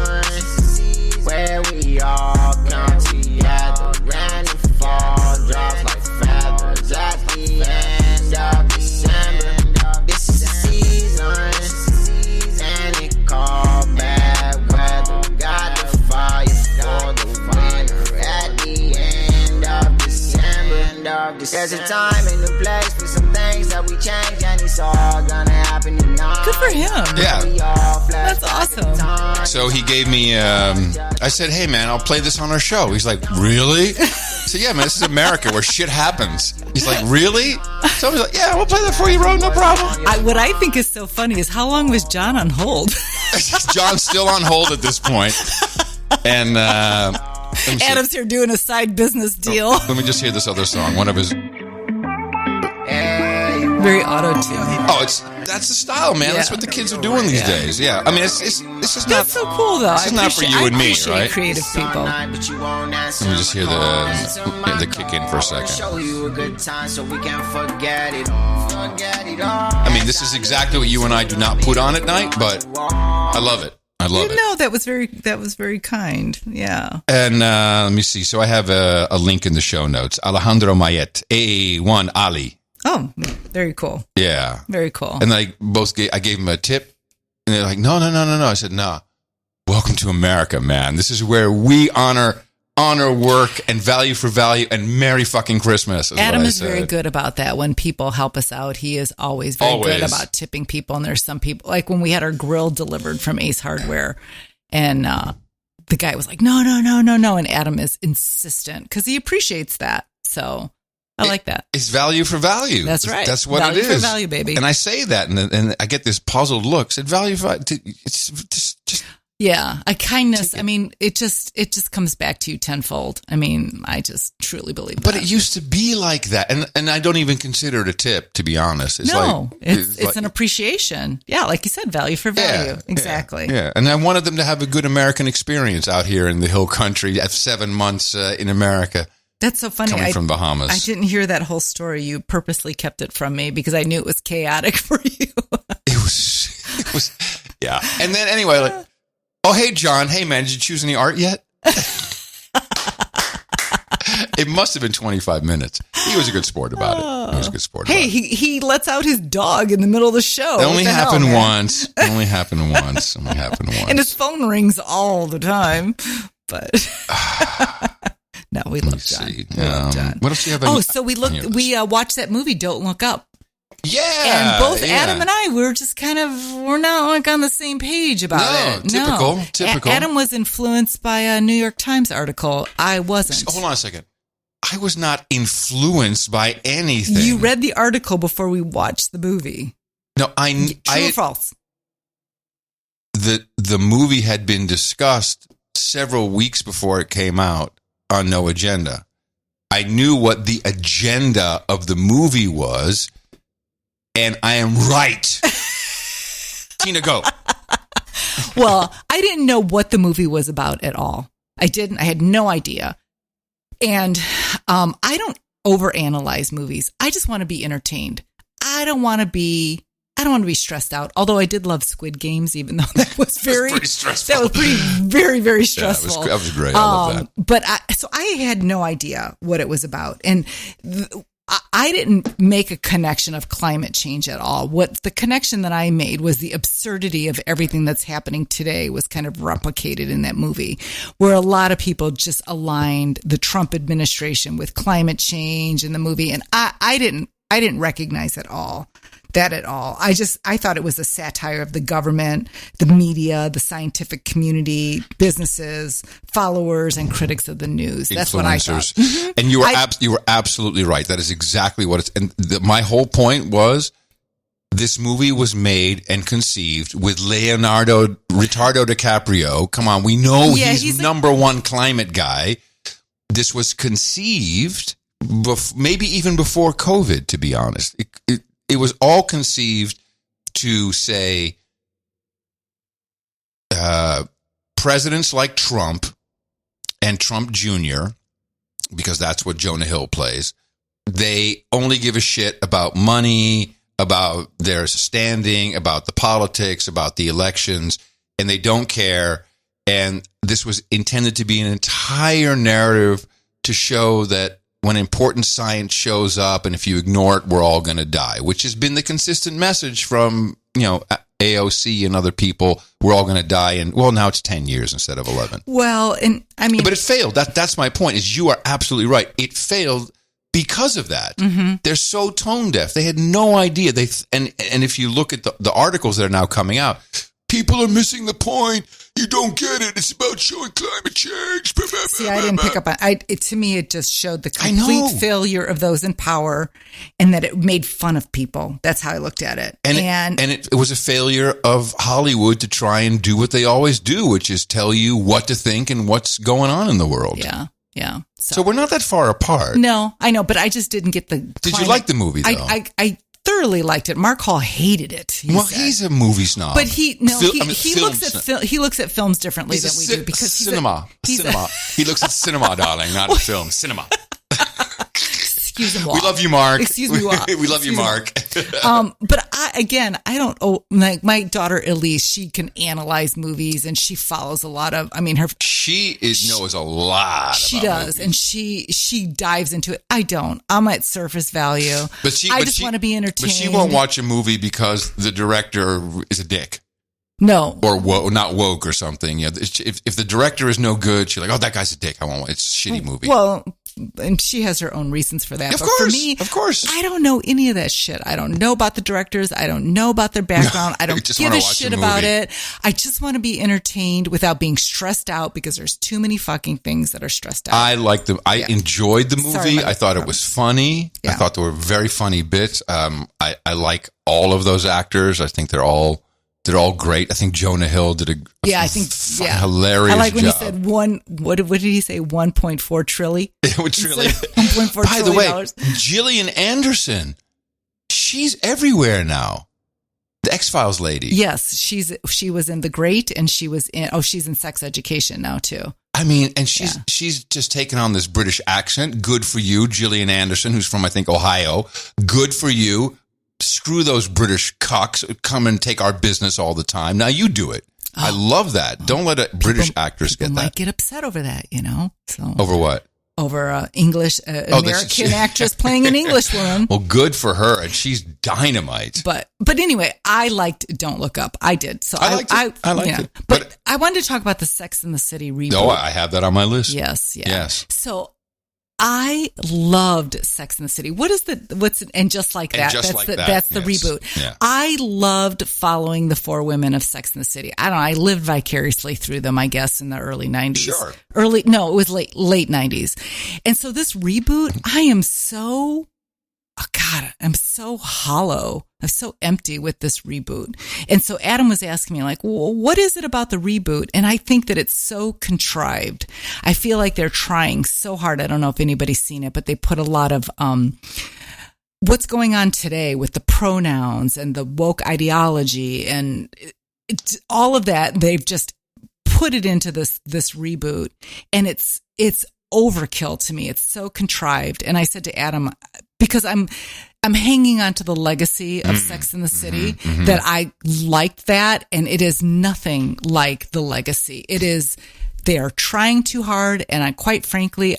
where we all come together. Random fall drops like feathers at the end of December. This is the season. Call bad weather, got the fire for the winter at the end of December. There's a time and a place for some things that we change, and it's all gonna happen tonight. Good for him. Yeah. That's awesome. So he gave me, I said, hey man, I'll play this on our show. He's like, really? I said, yeah man, this is America where shit happens. He's like, really? So I was like, yeah, we'll play that for you, bro, no problem. What I think is so funny is how long was John on hold? John's still on hold at this point. And Adam's here doing a side business deal. Let me just hear this other song. One of his... Very auto-tuned. Oh, it's... that's the style, man. That's what the kids are doing these days. Yeah, I mean, it's just not. That's so cool, though. It's not for you and me, right? Creative people. Let me just hear the kick in for a second. I mean, this is exactly what you and I do not put on at night, but I love it. I love it. No, that was very kind. Yeah. And let me see. So I have a link in the show notes. Alejandro Mayet, AA1 Ali. Oh, very cool. Yeah. Very cool. And I gave him a tip, and they're like, no. I said, no. Welcome to America, man. This is where we honor work and value for value and Merry fucking Christmas. Adam is very good about that. When people help us out, he is always very good about tipping people. And there's some people, like when we had our grill delivered from Ace Hardware, and the guy was like, no. And Adam is insistent because he appreciates that. So I like that. It's value for value. That's right. That's what value it is. Value for value, baby. And I say that, and I get this puzzled look. Said value for value. It's just. Yeah, a kindness. I mean, it just comes back to you tenfold. I mean, I just truly believe that. But it used to be like that, and I don't even consider it a tip, to be honest. It's it's an appreciation. Yeah, like you said, value for value. Exactly. Yeah, and I wanted them to have a good American experience out here in the hill country at 7 months in America. That's so funny. Coming from Bahamas. I didn't hear that whole story. You purposely kept it from me because I knew it was chaotic for you. It was, yeah. And then anyway, like, oh, hey, John. Hey, man, did you choose any art yet? It must have been 25 minutes. He was a good sport about it. He was a good sport about it. He lets out his dog in the middle of the show. It only happened once. And his phone rings all the time. But no, we love John. What else do you have? So we watched that movie, Don't Look Up. Yeah. And both Adam and I, we're just we're not like on the same page about it. Typical. Adam was influenced by a New York Times article. I wasn't. Hold on a second. I was not influenced by anything. You read the article before we watched the movie. No, True or false? The movie had been discussed several weeks before it came out on No Agenda. I knew what the agenda of the movie was. And I am right. Tina, go. Well, I didn't know what the movie was about at all. I didn't. I had no idea. And I don't overanalyze movies. I just want to be entertained. I don't want to be stressed out. Although I did love Squid Games, even though that was pretty stressful. That was very, very stressful. Yeah, that was great. I love that. But I had no idea what it was about. And I didn't make a connection of climate change at all. What the connection that I made was the absurdity of everything that's happening today was kind of replicated in that movie, where a lot of people just aligned the Trump administration with climate change in the movie. And I didn't recognize that at all. I thought it was a satire of the government, the media, the scientific community, businesses, followers, and critics of the news. That's what I thought. And you were absolutely right. That is exactly what it's. And my whole point was, this movie was made and conceived with Leonardo DiCaprio. Come on, we know he's number one climate guy. This was conceived maybe even before COVID, to be honest. It was all conceived to say presidents like Trump and Trump Jr., because that's what Jonah Hill plays, they only give a shit about money, about their standing, about the politics, about the elections, and they don't care. And this was intended to be an entire narrative to show that when important science shows up, and if you ignore it, we're all going to die, which has been the consistent message from, AOC and other people. We're all going to die in, now it's 10 years instead of 11. Well, and I mean, but it failed. That's my point, is you are absolutely right. It failed because of that. Mm-hmm. They're so tone deaf. They had no idea. And if you look at the articles that are now coming out, people are missing the point. You don't get it. It's about showing climate change. See, I didn't pick up on it. To me, it just showed the complete failure of those in power, and that it made fun of people. That's how I looked at it. And it was a failure of Hollywood to try and do what they always do, which is tell you what to think and what's going on in the world. Yeah. So we're not that far apart. No, I know, but I just didn't get the. Did you like the movie, though? thoroughly liked it. Mark Hall hated it. He's a movie snob. But he looks at films differently than we do because cinema. He looks at cinema, darling, not a film. Cinema. Excuse him. We love you, Mark. Excuse me. We love you, Mark. But I don't. Like my daughter Elise, she can analyze movies and she follows a lot of. I mean, she knows a lot. She about does, movies. and she dives into it. I don't. I'm at surface value. I just want to be entertained. But she won't watch a movie because the director is a dick. No. Or not woke or something. Yeah. If the director is no good, she's like, oh, that guy's a dick. I won't. It's a shitty movie. Well, and she has her own reasons for that. Of but course, for me, of course. I don't know any of that shit. I don't know about the directors. I don't know about their background. I don't give a shit about it. I just want to be entertained without being stressed out because there's too many fucking things that are stressed out. I enjoyed the movie. Sorry, I thought it was funny. Yeah. I thought there were very funny bits. I like all of those actors. I think they're all great. I think Jonah Hill did a hilarious job. I like when he said what did he say? 1.4 trillion? 1.4 By the way, $1.4 trillion. Gillian Anderson, she's everywhere now. The X-Files lady. Yes, she was in The Great, and she's in Sex Education now too. I mean, and she's just taken on this British accent. Good for you, Gillian Anderson, who's from, I think, Ohio. Good for you. Screw those British cocks. Come and take our business all the time. Now you do it. I love that. Don't let a British actress get that. People might get upset over that, So over what? Over English American actress playing an English woman. Well, good for her, and she's dynamite. But anyway, I liked Don't Look Up. I did. So I liked it. But I wanted to talk about the Sex and the City reboot. Oh, I have that on my list. Yes. Yeah. Yes. So I loved Sex and the City. And Just Like That. That's the reboot. Yeah. I loved following the four women of Sex and the City. I don't know. I lived vicariously through them, I guess, in the early 90s. Sure. It was late 90s. And so this reboot, I am so, I'm so hollow. I'm so empty with this reboot. And so Adam was asking me like, well, what is it about the reboot? And I think that it's so contrived. I feel like they're trying so hard. I don't know if anybody's seen it, but they put a lot of, what's going on today with the pronouns and the woke ideology and all of that. They've just put it into this reboot, and it's overkill to me. It's so contrived. And I said to Adam, because I'm hanging on to the legacy of Sex and the City, that I liked that, and it is nothing like the legacy. They are trying too hard, and quite frankly,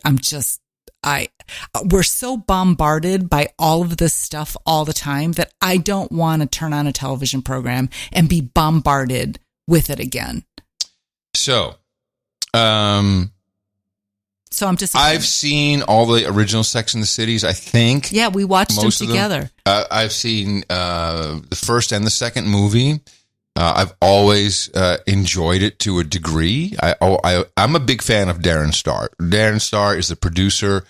we're so bombarded by all of this stuff all the time that I don't want to turn on a television program and be bombarded with it again. So, So I'm just. I've seen all the original Sex and the Cities, I think. Yeah, we watched them together. I've seen the first and the second movie. I've always enjoyed it to a degree. I'm a big fan of Darren Star. Darren Star is the producer.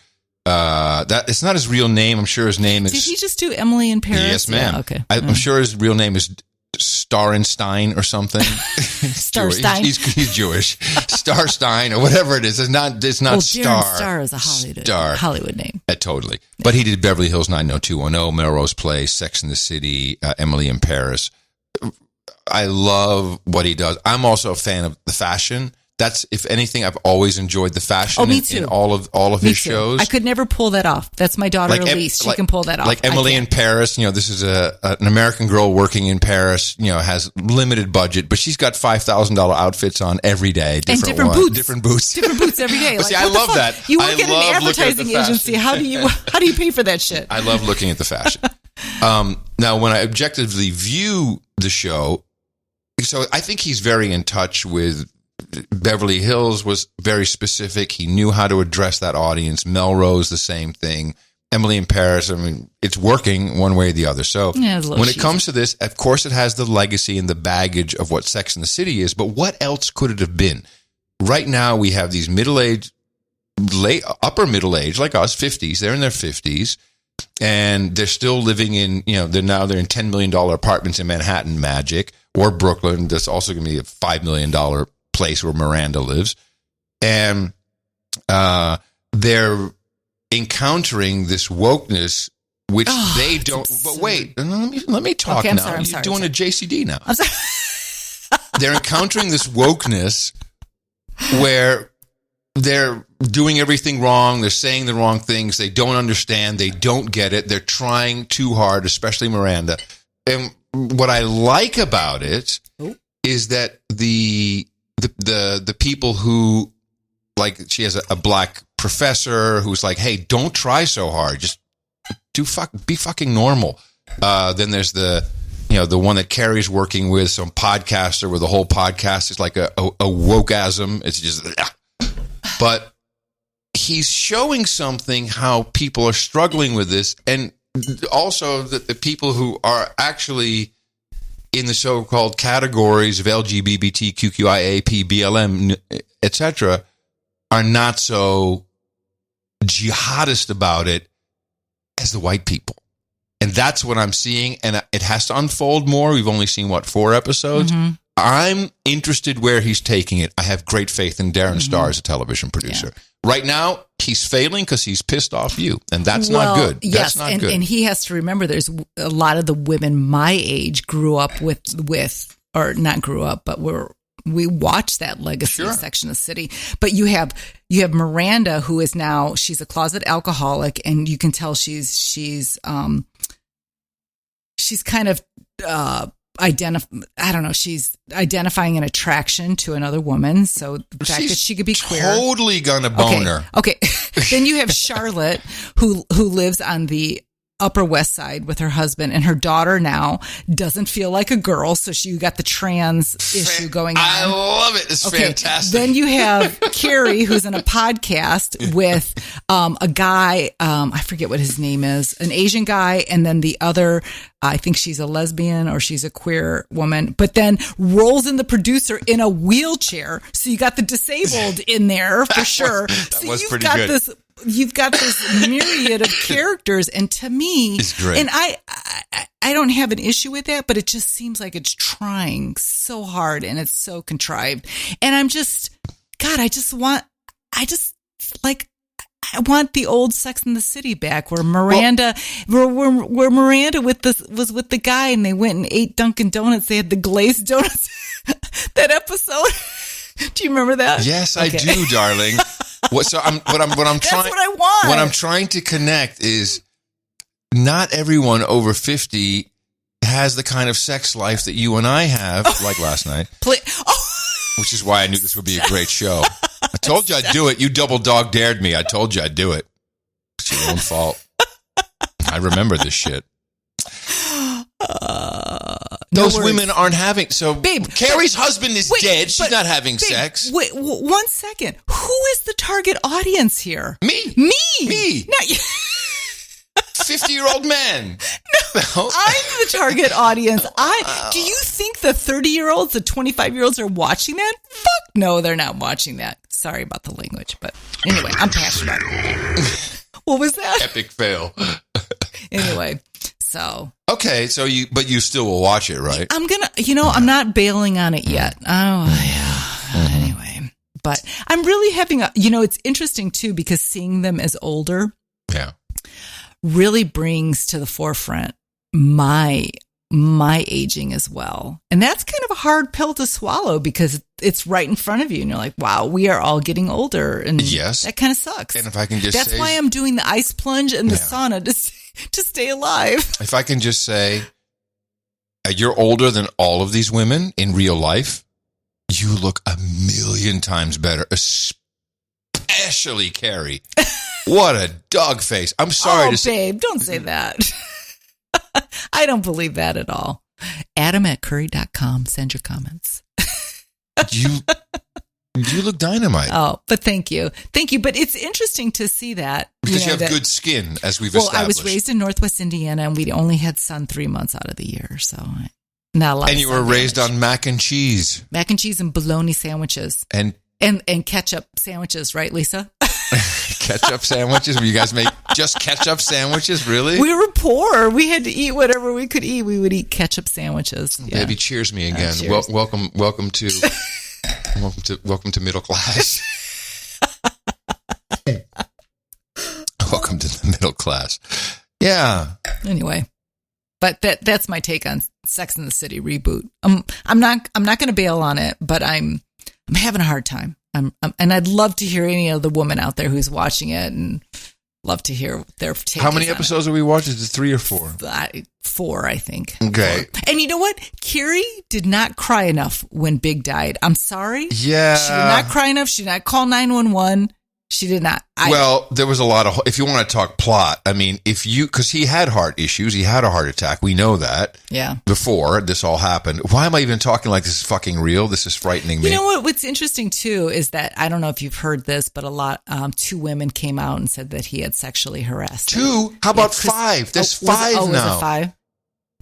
That it's not his real name. I'm sure his name is. Did he just do Emily in Paris? Yes, ma'am. Yeah, okay. I'm sure his real name is Starrenstein or something. Starstein. He's Jewish. Starstein or whatever it is. It's not Star. Darren Star is a Hollywood name. Totally. But he did Beverly Hills 90210, Melrose Place, Sex and the City, Emily in Paris. I love what he does. I'm also a fan of the fashion. That's, if anything, I've always enjoyed the fashion in all of his shows. I could never pull that off. That's my daughter Elise. She can pull that off. Like Emily in Paris, this is an American girl working in Paris, has limited budget, but she's got $5,000 outfits on every day. Different boots. Different boots every day. But see, I love that. You work at an advertising agency. How do you pay for that shit? I love looking at the fashion. Now, when I objectively view the show, so I think he's very in touch with Beverly Hills. Was very specific. He knew how to address that audience. Melrose, the same thing. Emily in Paris, it's working one way or the other. So when it comes to this, of course, it has the legacy and the baggage of what Sex and the City is, but what else could it have been? Right now, we have these middle-aged, upper middle-aged, like us, 50s. They're in their 50s, and they're still living in, they're in $10 million apartments in Manhattan Magic or Brooklyn. That's also going to be a $5 million place where Miranda lives, and they're encountering this wokeness which they don't. But wait, let me talk okay, now. You're doing a JCD now. I'm sorry. They're encountering this wokeness where they're doing everything wrong. They're saying the wrong things. They don't understand. They don't get it. They're trying too hard, especially Miranda. And what I like about it is that the people who, like, she has a black professor who's like, hey, don't try so hard. Just be fucking normal. Then there's the one that Carrie's working with, some podcaster where the whole podcast is like a wokeism. It's just, but he's showing something how people are struggling with this, and also that the people who are actually in the so-called categories of LGBT, QQIAP, BLM, etc., are not so jihadist about it as the white people. And that's what I'm seeing, and it has to unfold more. We've only seen, 4 episodes? Mm-hmm. I'm interested where he's taking it. I have great faith in Darren Star as a television producer. Yeah. Right now, he's failing because he's pissed off you, and that's not good. Yes, that's not good. And he has to remember there's a lot of the women my age grew up with or not grew up, but we watched that legacy section of the city. But you have Miranda, who is now, she's a closet alcoholic, and you can tell she's kind of she's identifying an attraction to another woman. So the fact that she could be queer, totally gonna bone her. Okay. Then you have Charlotte, who lives on the Upper West Side with her husband, and her daughter now doesn't feel like a girl, so you got the trans issue going on. I love it. It's fantastic. Then you have Carrie, who's in a podcast with a guy, I forget what his name is, an Asian guy, and then the other, I think she's a lesbian or she's a queer woman, but then rolls in the producer in a wheelchair, so you got the disabled in there for sure. That was pretty good. You've got this myriad of characters, and to me, it's great. And I don't have an issue with that, but it just seems like it's trying so hard and it's so contrived. And I'm just, God, I want the old Sex and the City back, where Miranda, where Miranda was with the guy, and they went and ate Dunkin' Donuts. They had the glazed donuts. That episode. Do you remember that? Yes, I do, darling. What I'm trying to connect is not everyone over 50 has the kind of sex life that you and I have, like last night. Which is why I knew this would be a great show. I told you I'd do it. You double dog dared me. I told you I'd do it. It's your own fault. I remember this shit. Those women aren't having. So, babe, Carrie's husband is dead. She's not having sex. Wait, 1 second. Who is the target audience here? Me. Not you. 50-year-old man. No, I'm the target audience. Do you think the 30-year-olds, the 25-year-olds are watching that? Fuck no, they're not watching that. Sorry about the language, but anyway, I'm passionate. What was that? Epic fail. Anyway, so. Okay, so you still will watch it, right? I'm I'm not bailing on it yet. Oh, yeah. Anyway, but I'm really having it's interesting too, because seeing them as older. Yeah. Really brings to the forefront my aging as well. And that's kind of a hard pill to swallow, because it's right in front of you and you're like, wow, we are all getting older, and that kind of sucks. And if I can just that's why I'm doing the ice plunge and the sauna to stay alive. If I can just say, you're older than all of these women in real life. You look 1,000,000 times better, especially Carrie. What a dog face. I'm sorry to say. Babe, don't say that. I don't believe that at all. Adam@curry.com. Send your comments. You look dynamite. Oh, but thank you. Thank you. But it's interesting to see that. Because you have good skin, as we've established. I was raised in Northwest Indiana, and we only had sun 3 months out of the year. So not a lot. And you were raised on mac and cheese. Mac and cheese and bologna sandwiches. And ketchup sandwiches, right, Lisa? Ketchup sandwiches? You guys make just ketchup sandwiches? Really? We were poor. We had to eat whatever we could eat. We would eat ketchup sandwiches. Yeah. Baby, cheers me again. Cheers. Welcome to middle class. Welcome to the middle class. Yeah. Anyway, but that's my take on Sex and the City reboot. I'm not going to bail on it, but I'm having a hard time. And I'd love to hear any other woman out there who's watching it, and love to hear their take. How many episodes have we watched? Is it 3 or 4? 4, I think. Okay. 4. And you know what? Carrie did not cry enough when Big died. I'm sorry. Yeah. She did not cry enough. She did not call 911. She did not. Well, there was a lot of, if you want to talk plot, I mean, because he had heart issues, he had a heart attack. We know that. Yeah. Before this all happened. Why am I even talking like this is fucking real? This is frightening me. You know what's interesting too is that, I don't know if you've heard this, but 2 women came out and said that he had sexually harassed 2? How about 5? There's 5 now. Was it 5?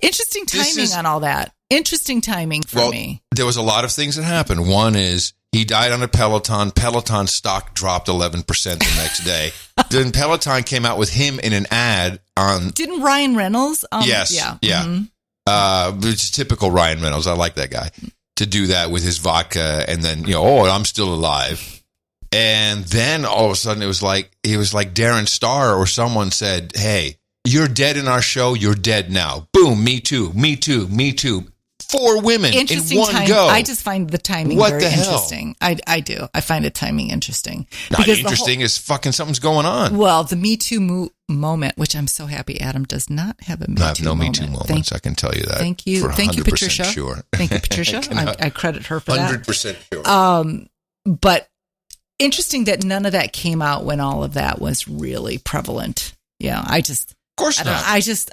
Interesting timing on all that. Interesting timing for me. There was a lot of things that happened. One is, he died on a Peloton. Peloton stock dropped 11% the next day. Then Peloton came out with him in an ad on... Didn't Ryan Reynolds? Yes. Yeah. Mm-hmm. Which is typical Ryan Reynolds. I like that guy. To do that with his vodka and then, I'm still alive. And then all of a sudden it was like Darren Star or someone said, hey, you're dead in our show. You're dead now. Boom. Me too. Me too. Me too. 4 women in one go. I just find the timing very interesting. I do. I find the timing interesting. Not interesting is fucking something's going on. Well, the Me Too moment, which I'm so happy Adam does not have a Me Too moment. I have no Me Too moments. I can tell you that. Thank you. Thank you, Patricia. Sure. Thank you, Patricia. I credit her for 100% that. 100% sure. But interesting that none of that came out when all of that was really prevalent. Yeah, Of course not.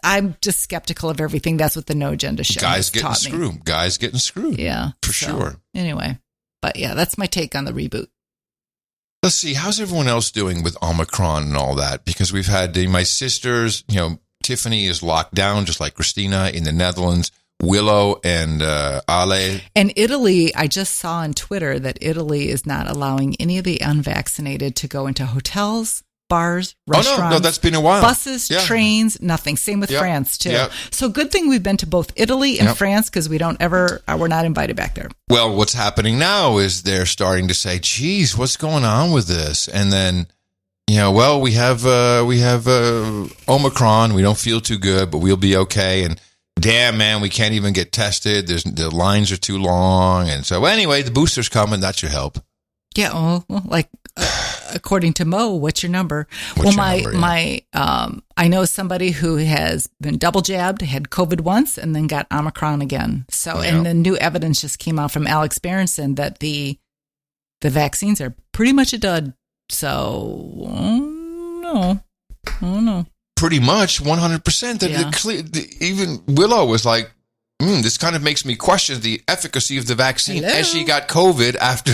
I'm just skeptical of everything. That's what the No Agenda show Guys getting taught me. screwed. Guys getting screwed. Yeah. For sure. Anyway. But yeah, that's my take on the reboot. Let's see. How's everyone else doing with Omicron and all that? Because we've had my sisters, Tiffany is locked down just like Christina in the Netherlands. Willow and Ale. And Italy, I just saw on Twitter that Italy is not allowing any of the unvaccinated to go into hotels, bars, restaurants. Oh, no, that's been a while. Buses, trains, nothing. Same with France, too. Yep. So good thing we've been to both Italy and France because we're not invited back there. Well, what's happening now is they're starting to say, geez, what's going on with this? And then, we have Omicron. We don't feel too good, but we'll be okay. And damn, man, we can't even get tested. The lines are too long. And so anyway, the booster's coming. That should help. Yeah, according to Mo, what's your number? I know somebody who has been double jabbed, had COVID once, and then got Omicron again. So, and the new evidence just came out from Alex Berenson that the vaccines are pretty much a dud. So, no. Pretty much 100%. Even Willow was like, this kind of makes me question the efficacy of the vaccine as she got COVID after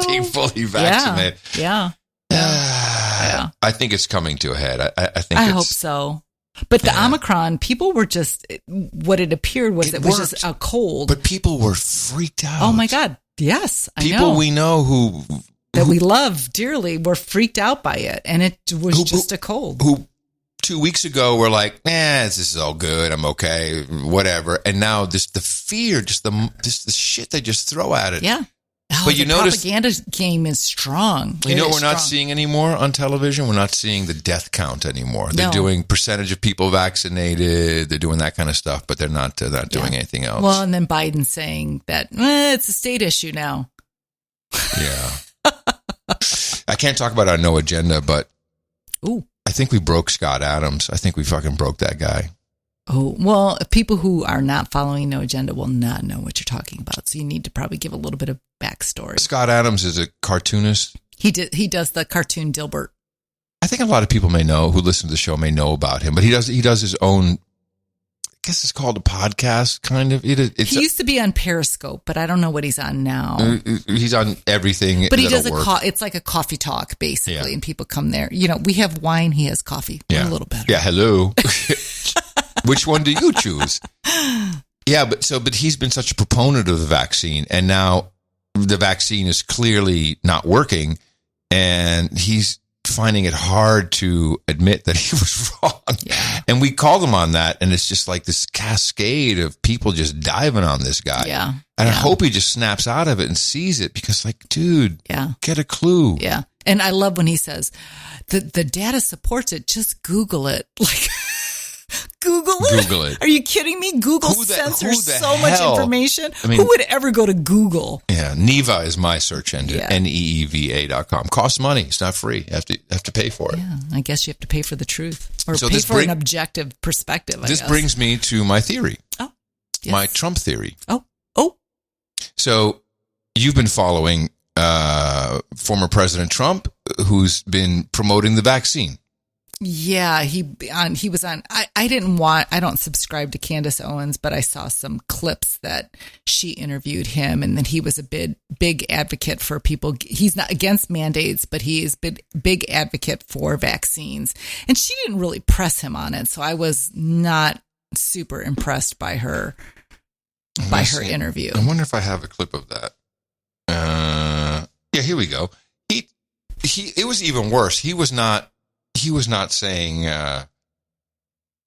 being fully vaccinated. Yeah. I think it's coming to a head. I hope so. But the Omicron, people were just, what it appeared was it was just a cold. But people were freaked out. Oh my God. Yes. People we know that we love dearly were freaked out by it. And it was just a cold. Who 2 weeks ago were like, this is all good. I'm okay. Whatever. And now the fear, the shit they just throw at it. Yeah. But the propaganda game is strong. You know what we're not seeing anymore on television? We're not seeing the death count anymore. They're doing percentage of people vaccinated. They're doing that kind of stuff, but they're not doing anything else. Well, and then Biden saying that it's a state issue now. Yeah. I can't talk about our no agenda, but I think we broke Scott Adams. I think we fucking broke that guy. Oh, well, people who are not following No Agenda will not know what you're talking about. So you need to probably give a little bit of backstory. Scott Adams is a cartoonist. He does the cartoon Dilbert. I think a lot of people who listen to the show may know about him, but he does his own, I guess it's called a podcast, kind of. He used to be on Periscope, but I don't know what he's on now. He's on everything. But he does it's like a coffee talk, basically, and people come there. We have wine, he has coffee. We're a little better. Yeah, hello. Which one do you choose? Yeah, but he's been such a proponent of the vaccine, and now the vaccine is clearly not working, and he's finding it hard to admit that he was wrong. Yeah. And we called him on that, and it's just like this cascade of people just diving on this guy. Yeah. And I hope he just snaps out of it and sees it, because dude, get a clue. Yeah. And I love when he says, the data supports it, just Google it. Google it? Google it. Are you kidding me? Google censors so much information. I mean, who would ever go to Google? Yeah, Neva is my search engine. Yeah. NEEVA.com. Costs money. It's not free. You have to pay for it. Yeah, I guess you have to pay for the truth or So pay for an objective perspective. This brings me to my theory. Oh, yes. My Trump theory. Oh. So you've been following former President Trump, who's been promoting the vaccine. Yeah, he was on. I don't subscribe to Candace Owens, but I saw some clips that she interviewed him, and that he was a big advocate for people. He's not against mandates, but he is big advocate for vaccines. And she didn't really press him on it, so I was not super impressed by her interview. I wonder if I have a clip of that. Yeah, here we go. It was even worse. He was not saying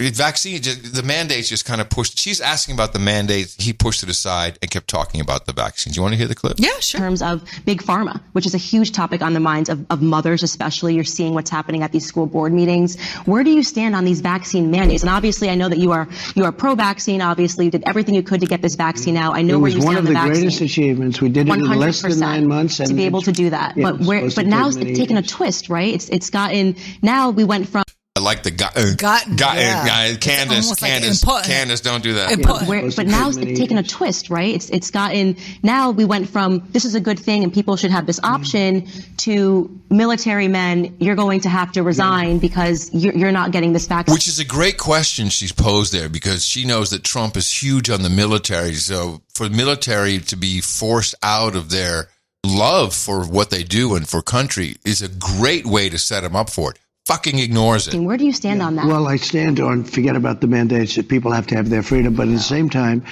vaccine. The mandates just kind of pushed. She's asking about the mandates. He pushed it aside and kept talking about the vaccines. You want to hear the clip? Yeah, sure. In terms of big pharma, which is a huge topic on the minds of mothers, especially. You're seeing what's happening at these school board meetings. Where do you stand on these vaccine mandates? And obviously, I know that you are pro-vaccine. Obviously, you did everything you could to get this vaccine out. I know where you stand on the vaccine. It was one of the greatest achievements. We did it in less than 9 months. To be able to do that. Yeah, but now it's taken a twist, right? It's gotten, now we went from, I like the Candace, don't do that. But now it's taken a twist, right? It's gotten, now we went from this is a good thing and people should have this option to military men, you're going to have to resign because you're not getting this vaccine. Which is a great question she's posed there, because she knows that Trump is huge on the military. So for the military to be forced out of their love for what they do and for country is a great way to set him up for it. Fucking ignores it. Where do you stand on that? Well, I stand on forget about the mandates, that people have to have their freedom, but at the same time,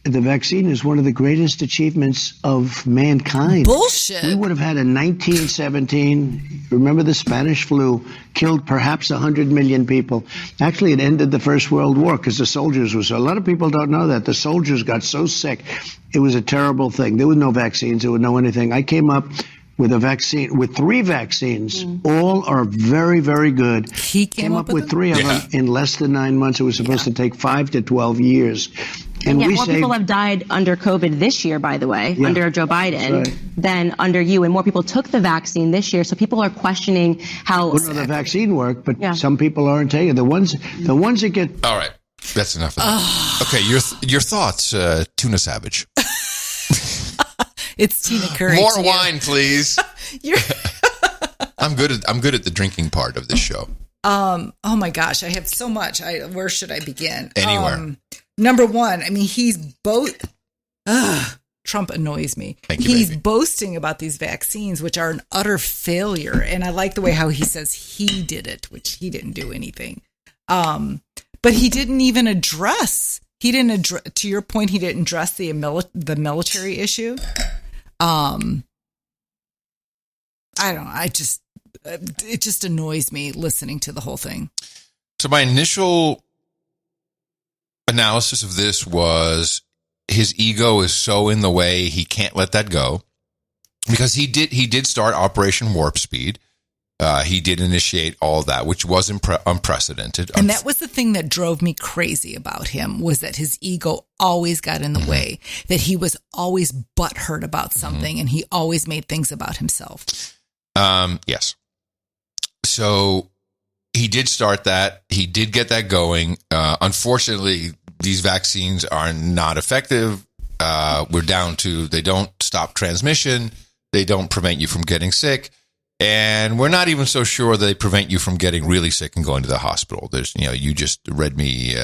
the vaccine is one of the greatest achievements of mankind. Bullshit. We would have had in 1917, remember the Spanish flu, killed perhaps 100 million people. Actually, it ended the First World War because the soldiers were so. A lot of people don't know that. The soldiers got so sick. It was a terrible thing. There were no vaccines. There was no anything. I came up with a vaccine, with 3 vaccines. All are very, very good. He came up with 3 of them in less than 9 months. It was supposed to take 5 to 12 years. And yet more people have died under COVID this year, by the way, under Joe Biden, than under you. And more people took the vaccine this year. So people are questioning how the vaccine worked, but some people aren't taking it. The ones that get... All right. That's enough of that. Okay, your thoughts, Tuna Savage. It's Tina Curry. More wine, please. I'm good at the drinking part of this show. Oh my gosh, I have so much. Where should I begin? Anywhere. Number one, I mean, he's both. Trump annoys me. He's boasting about these vaccines, which are an utter failure, and I like the way how he says he did it, which he didn't do anything. But he didn't even address. To your point, he didn't address the military issue. I don't know. It just annoys me listening to the whole thing. So my initial analysis of this was his ego is so in the way, he can't let that go, because he did start Operation Warp Speed. He did initiate all that, which was unprecedented. And that was the thing that drove me crazy about him, was that his ego always got in the way, that he was always butthurt about something, and he always made things about himself. Yes. So he did start that. He did get that going. Unfortunately, these vaccines are not effective. We're down to, they don't stop transmission. They don't prevent you from getting sick. And we're not even so sure they prevent you from getting really sick and going to the hospital. You just read me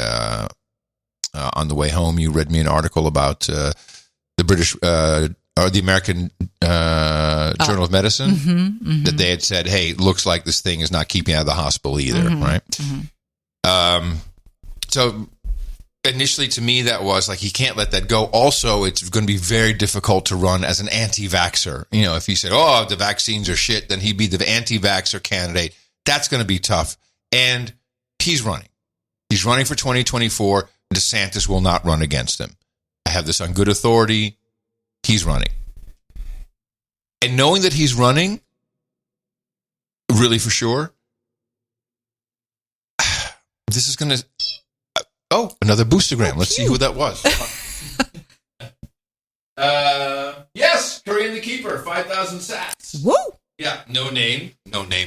on the way home. You read me an article about the British or the American Journal of Medicine that they had said, "Hey, it looks like this thing is not keeping you out of the hospital either." Right? So initially, to me, that was like, he can't let that go. Also, it's going to be very difficult to run as an anti-vaxxer. If he said, "Oh, the vaccines are shit," then he'd be the anti-vaxxer candidate. That's going to be tough. And he's running. He's running for 2024. DeSantis will not run against him. I have this on good authority. He's running. And knowing that he's running, really for sure, this is going to... Oh, another boostergram. Let's see who that was. Yes, Korean the Keeper, 5,000 sats. Woo! Yeah, no name,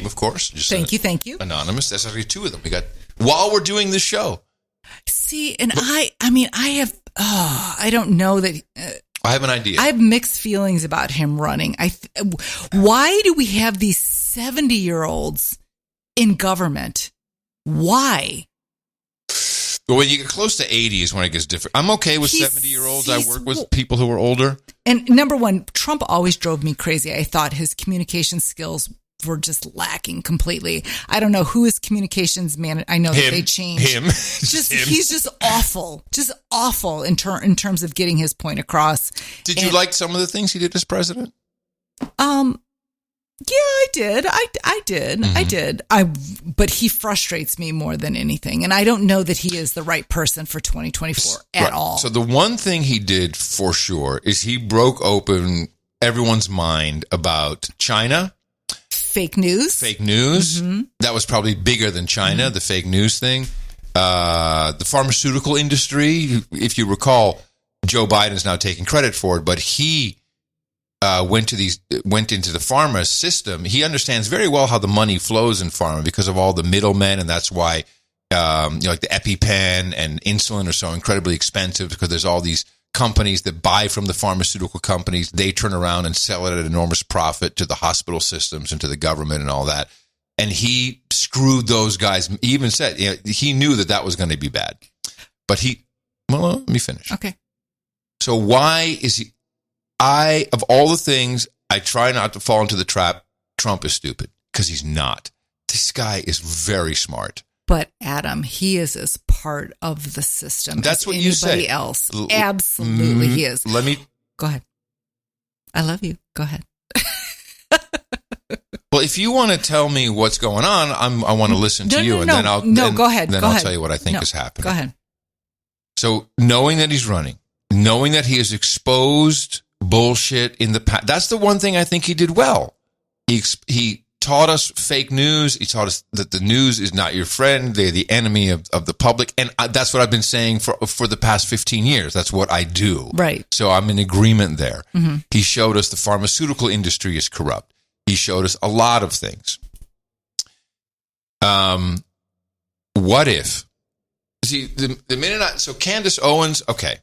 of course. Just thank you. Anonymous. That's actually 2 of them. We got while we're doing this show. See, and I don't know that. I have an idea. I have mixed feelings about him running. Why do we have these 70-year-olds in government? Why? Well, when you get close to 80 is when it gets different. I'm okay with 70-year-olds. I work with people who are older. And number one, Trump always drove me crazy. I thought his communication skills were just lacking completely. I don't know who his communications man. I know that they changed. Him. He's just awful in terms of getting his point across. Did you like some of the things he did as president? Yeah, I did. I did. Mm-hmm. I did. But he frustrates me more than anything. And I don't know that he is the right person for 2024 at all. So the one thing he did for sure is he broke open everyone's mind about China. Fake news. Mm-hmm. That was probably bigger than China, the fake news thing. The pharmaceutical industry. If you recall, Joe Biden's now taking credit for it, but he went into the pharma system. He understands very well how the money flows in pharma because of all the middlemen, and that's why like the EpiPen and insulin are so incredibly expensive because there's all these companies that buy from the pharmaceutical companies. They turn around and sell it at an enormous profit to the hospital systems and to the government and all that. And he screwed those guys. He even said he knew that was going to be bad. But let me finish. Okay. So why is he? Of all the things, I try not to fall into the trap. Trump is stupid because he's not. This guy is very smart. But Adam, he is as part of the system. That's as what you say. Anybody else? Absolutely, he is. Go ahead. I love you. Go ahead. Well, if you want to tell me what's going on, I want to listen to you, and then I'll go ahead. Then go I'll ahead. tell you what I think is happening. Go ahead. So, knowing that he's running, knowing that he has exposed bullshit in the past, that's the one thing I think he did well. He taught us fake news. He taught us that the news is not your friend. They're the enemy of the public. And that's what I've been saying for the past 15 years. That's what I do. Right. So I'm in agreement there. Mm-hmm. He showed us the pharmaceutical industry is corrupt. He showed us a lot of things. What if? See, the minute so Candace Owens, okay.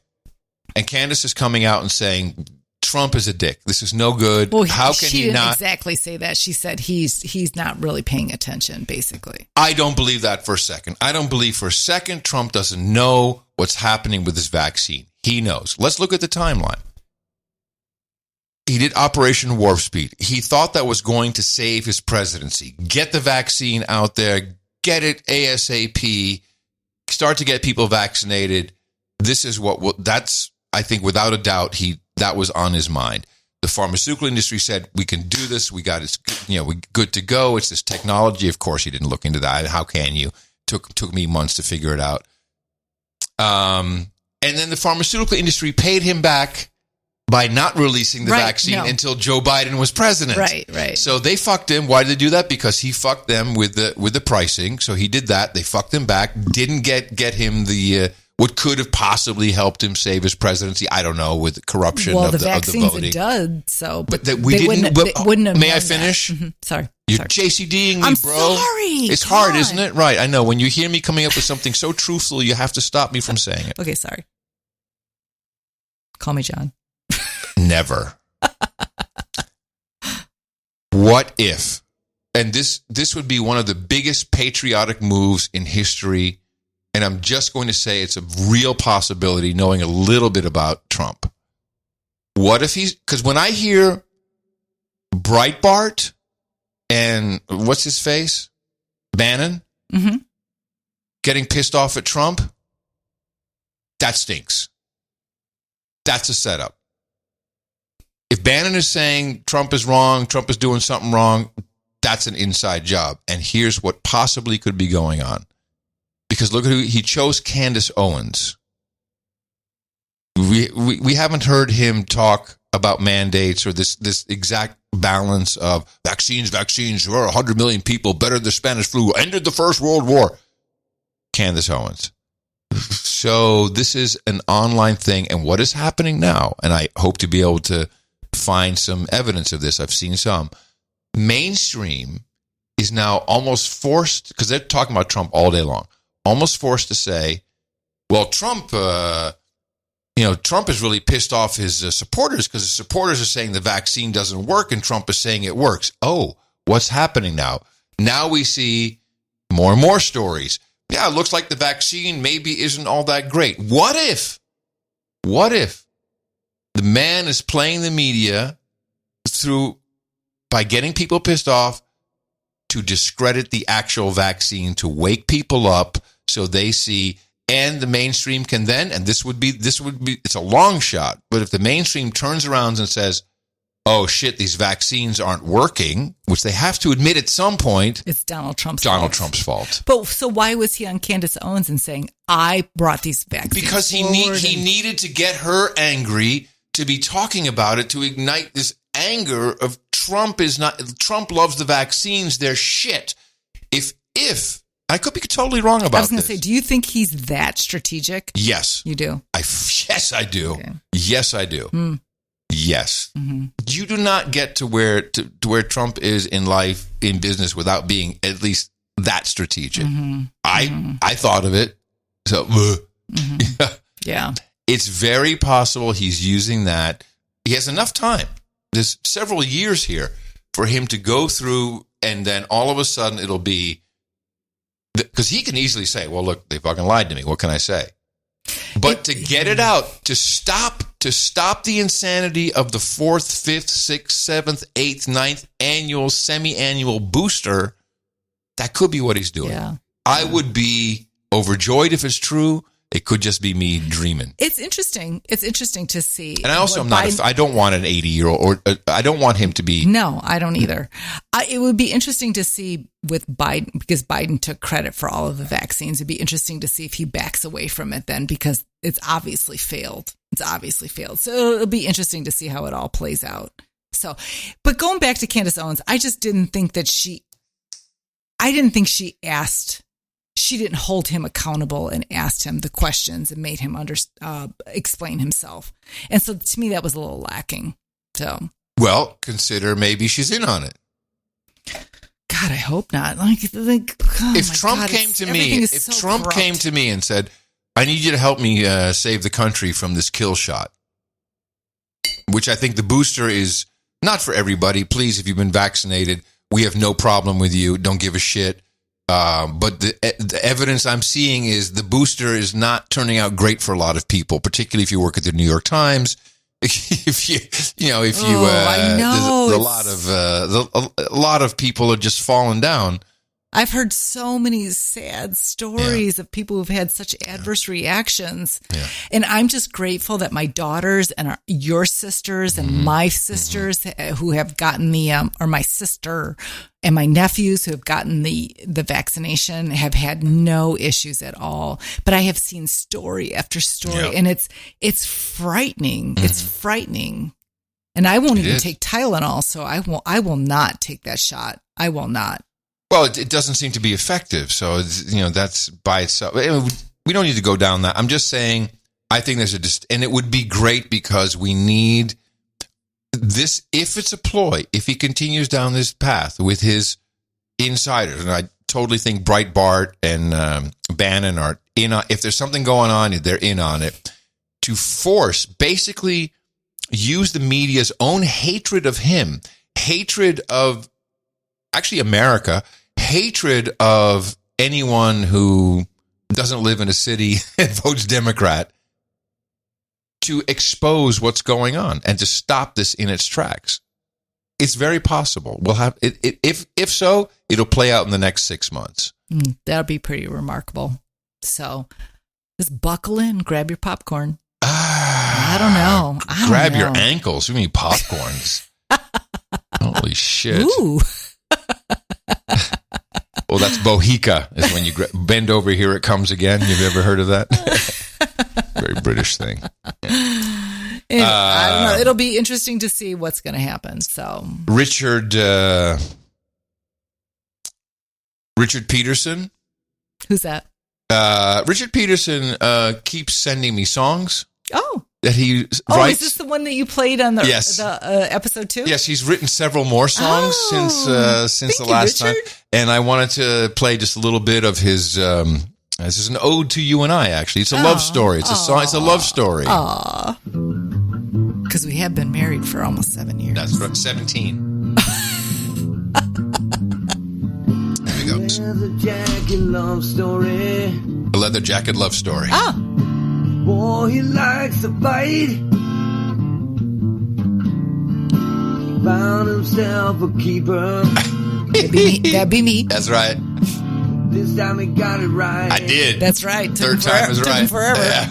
And Candace is coming out and saying Trump is a dick. This is no good. Well, how can she he didn't not exactly say that? She said he's not really paying attention, basically. I don't believe that for a second. I don't believe for a second Trump doesn't know what's happening with his vaccine. He knows. Let's look at the timeline. He did Operation Warp Speed. He thought that was going to save his presidency. Get the vaccine out there. Get it ASAP. Start to get people vaccinated. This is that's, I think, without a doubt, that was on his mind. The pharmaceutical industry said, we can do this. We got it. We're good to go. It's this technology. Of course, he didn't look into that. How can you? Took me months to figure it out. And then the pharmaceutical industry paid him back by not releasing the vaccine until Joe Biden was president. Right. So they fucked him. Why did they do that? Because he fucked them with the pricing. So he did that. They fucked him back. Didn't get him the what could have possibly helped him save his presidency. I don't know, with corruption of the vaccines voting. It did so, but that they wouldn't have. May I finish? Mm-hmm. Sorry. You're JCDing me, I'm bro. sorry. It's hard, isn't it? Right. I know. When you hear me coming up with something so truthful, you have to stop me from saying it. Okay, sorry. Call me John. Never. What if? And this would be one of the biggest patriotic moves in history. And I'm just going to say it's a real possibility, knowing a little bit about Trump. What if because when I hear Breitbart and what's his face? Bannon? Mm-hmm. Getting pissed off at Trump? That stinks. That's a setup. If Bannon is saying Trump is wrong, Trump is doing something wrong, that's an inside job. And here's what possibly could be going on. Because look at who he chose, Candace Owens. We haven't heard him talk about mandates or this exact balance of vaccines. 100 million people, better than the Spanish flu, ended the First World War. Candace Owens. So this is an online thing. And what is happening now, and I hope to be able to find some evidence of this. I've seen some. Mainstream is now almost forced, because they're talking about Trump all day long, almost forced to say, well, Trump is really pissed off his supporters because his supporters are saying the vaccine doesn't work and Trump is saying it works. Oh, what's happening now? Now we see more and more stories. Yeah, it looks like the vaccine maybe isn't all that great. What if the man is playing the media by getting people pissed off to discredit the actual vaccine, to wake people up so they see, and the mainstream can then, and this would be, it's a long shot, but if the mainstream turns around and says, oh shit, these vaccines aren't working, which they have to admit at some point, it's Donald Trump's fault. But so why was he on Candace Owens and saying, I brought these vaccines? Because he needed to get her angry to be talking about it, to ignite this anger of Trump loves the vaccines, they're shit. If I could be totally wrong about this. I was going to say, do you think he's that strategic? Yes. You do? Yes, I do. Okay. Yes, I do. Yes. Mm-hmm. You do not get to where Trump is in life, in business, without being at least that strategic. Mm-hmm. I thought of it. So, yeah. It's very possible he's using that. He has enough time. There's several years here for him to go through, and then all of a sudden it'll be, because he can easily say, well, look, they fucking lied to me. What can I say? But to get it out, to stop the insanity of the 4th, 5th, 6th, 7th, 8th, 9th annual, semi-annual booster, that could be what he's doing. Yeah. I would be overjoyed if it's true. It could just be me dreaming. It's interesting. It's interesting to see. And I also am not. I don't want an 80-year-old, or I don't want him to be. No, I don't either. It would be interesting to see with Biden, because Biden took credit for all of the vaccines. It'd be interesting to see if he backs away from it then, because it's obviously failed. So it'll be interesting to see how it all plays out. So, but going back to Candace Owens, I just didn't think that she asked. She didn't hold him accountable and asked him the questions and made him explain himself. And so to me, that was a little lacking. So, well, consider maybe she's in on it. God, I hope not. If Trump came to me and said, I need you to help me save the country from this kill shot, which I think the booster is not for everybody. Please, if you've been vaccinated, we have no problem with you. Don't give a shit. But the evidence I'm seeing is the booster is not turning out great for a lot of people, particularly if you work at the New York Times. A lot of people are just falling down. I've heard so many sad stories of people who've had such adverse reactions. Yeah. And I'm just grateful that my daughters and your sisters and my sisters who have gotten or my sister and my nephews who have gotten the vaccination have had no issues at all. But I have seen story after story, and it's frightening. Mm-hmm. It's frightening. And I won't even take Tylenol, so I will not take that shot. I will not. Well, it doesn't seem to be effective, so that's by itself. We don't need to go down that. I'm just saying, I think and it would be great because we need this. If it's a ploy, if he continues down this path with his insiders, and I totally think Breitbart and Bannon are in on. If there's something going on, they're in on it to force, basically, use the media's own hatred of him, hatred of actually America, hatred of anyone who doesn't live in a city and votes Democrat, to expose what's going on and to stop this in its tracks. It's very possible. We'll have it. If so, it'll play out in the next 6 months. That'll be pretty remarkable. So just buckle in, grab your popcorn. I don't know. Grab your ankles. You mean popcorns? Holy shit. Ooh. Well, that's bohica, is when you bend over, here it comes again. You've ever heard of that? Very British thing. Yeah. I don't know. It'll be interesting to see what's going to happen. So Richard Peterson. Who's that? Richard Peterson keeps sending me songs. Oh. That he writes. Is this the one that you played on the episode 2? Yes, he's written several more songs since the last time. And I wanted to play just a little bit of his... this is an ode to you and I, actually. It's a love story. It's a song. It's a love story. Aww. Because we have been married for almost 7 years. That's right. 17. There we go. Leather jacket love story. A leather jacket love story. Oh. Boy, he likes to bite. Found himself a keeper. That'd be me. That's right. This time he got it right. I did. That's right. Third time was right. Took him forever. Yeah.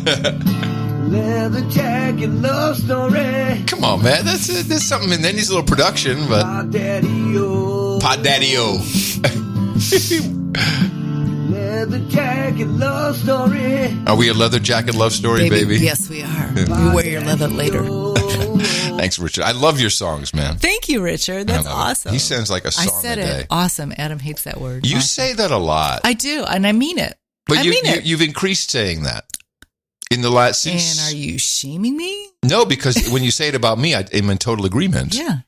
Leather jacket love story. Come on, man. There's something in there. Needs a little production, but Pod Daddy-O. Pod Daddy-O. Leather jacket love story. Are we a leather jacket love story, baby? Yes, we are. You wear your leather later. Thanks, Richard. I love your songs, man. Thank you, Richard. That's awesome. He sends like a song I said a day. it. Awesome. Adam hates that word. You awesome. say that a lot. I do, and I mean it. But you've increased saying that in the last. And are you shaming me? No, because when you say it about me, I'm in total agreement. Yeah,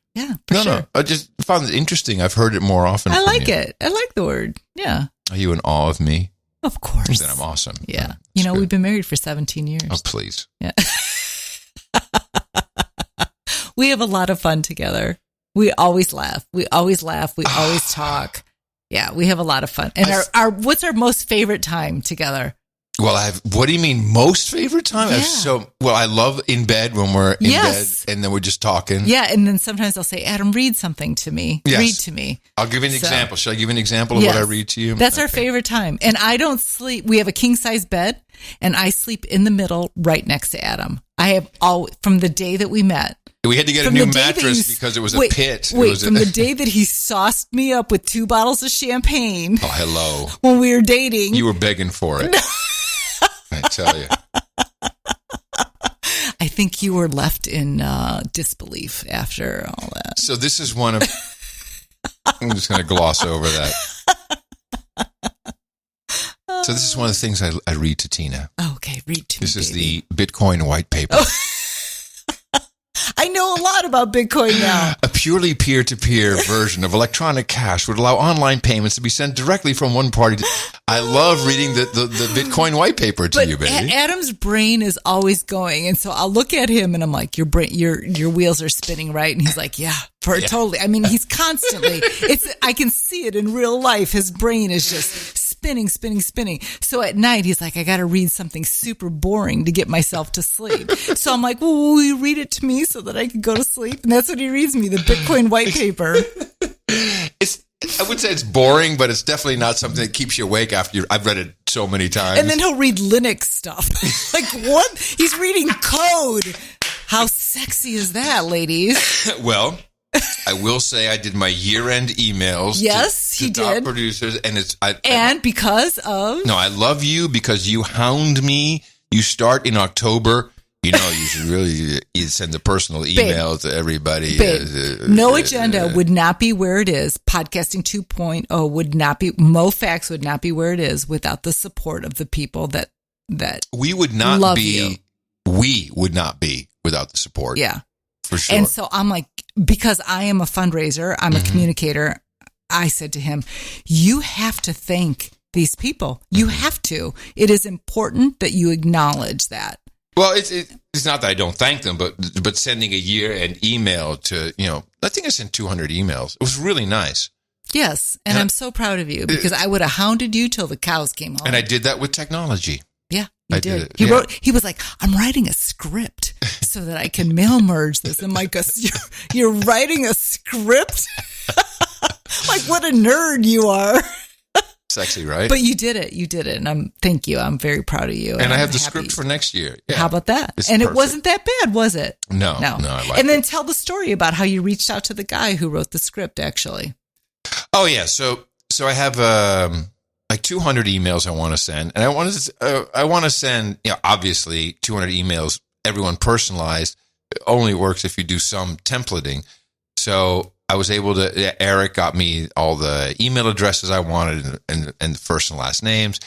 for sure. No. I just found it interesting. I've heard it more often. I like it. I like the word. Yeah. Are you in awe of me? Of course. Then I'm awesome. Yeah. That's good. We've been married for 17 years. Oh, please. Yeah. We have a lot of fun together. We always laugh. We always talk. Yeah, we have a lot of fun. And what's our most favorite time together? Well, what do you mean most favorite time? Yeah. I love in bed when we're in bed and then we're just talking. Yeah, and then sometimes I'll say, Adam, read something to me. Yes. Read to me. I'll give you an example. Should I give you an example of what I read to you? That's our favorite time. And I don't sleep. We have a king-size bed, and I sleep in the middle right next to Adam. I have from the day that we met. We had to get a new mattress because it was a pit. From the day that he sauced me up with 2 bottles of champagne. Oh, hello. When we were dating. You were begging for it. I tell you. I think you were left in disbelief after all that. So this is one of... I'm just going to gloss over that. So this is one of the things I read to Tina. Oh, okay, read to me, This is the Bitcoin white paper. Oh. I know a lot about Bitcoin now. A purely peer-to-peer version of electronic cash would allow online payments to be sent directly from one party to... I love reading the Bitcoin white paper to you, baby. Adam's brain is always going, and so I'll look at him and I'm like, your wheels are spinning, right? And he's like, totally. I mean, he's constantly. I can see it in real life. His brain is just spinning. So at night, he's like, I got to read something super boring to get myself to sleep. So I'm like, well, will you read it to me so that I can go to sleep? And that's what he reads me, the Bitcoin white paper. I would say it's boring, but it's definitely not something that keeps you awake after I've read it so many times. And then he'll read Linux stuff. Like, what? He's reading code. How sexy is that, ladies? Well, I will say I did my year-end emails to top producers, and because of... No, I love you because you hound me. You start in October. You should really send a personal email to everybody. No Agenda would not be where it is. Podcasting 2.0 would not be. MoFax would not be where it is without the support of the people that we would not love be. You. We would not be without the support. Yeah, for sure. And so I'm like, because I am a fundraiser, I'm a communicator. I said to him, "You have to thank these people. You have to. It is important that you acknowledge that." Well, it's not that I don't thank them, but sending a year-end email to, I think I sent 200 emails. It was really nice. Yes, and I'm so proud of you because I would have hounded you till the cows came home. And I did that with technology. Yeah, you did. He was like, I'm writing a script so that I can mail merge this. I'm like, you're writing a script? Like, what a nerd you are. Sexy, right? But you did it. And thank you. I'm very proud of you. And I have the script for next year. Yeah. How about that? It's and perfect. It wasn't that bad, was it? No. I like and then tell the story about how you reached out to the guy who wrote the script, actually. Oh, yeah. So I have like 200 emails I want to send. And I want to send, obviously 200 emails, everyone personalized. It only works if you do some templating. So I was able to, Eric got me all the email addresses I wanted and the first and last names.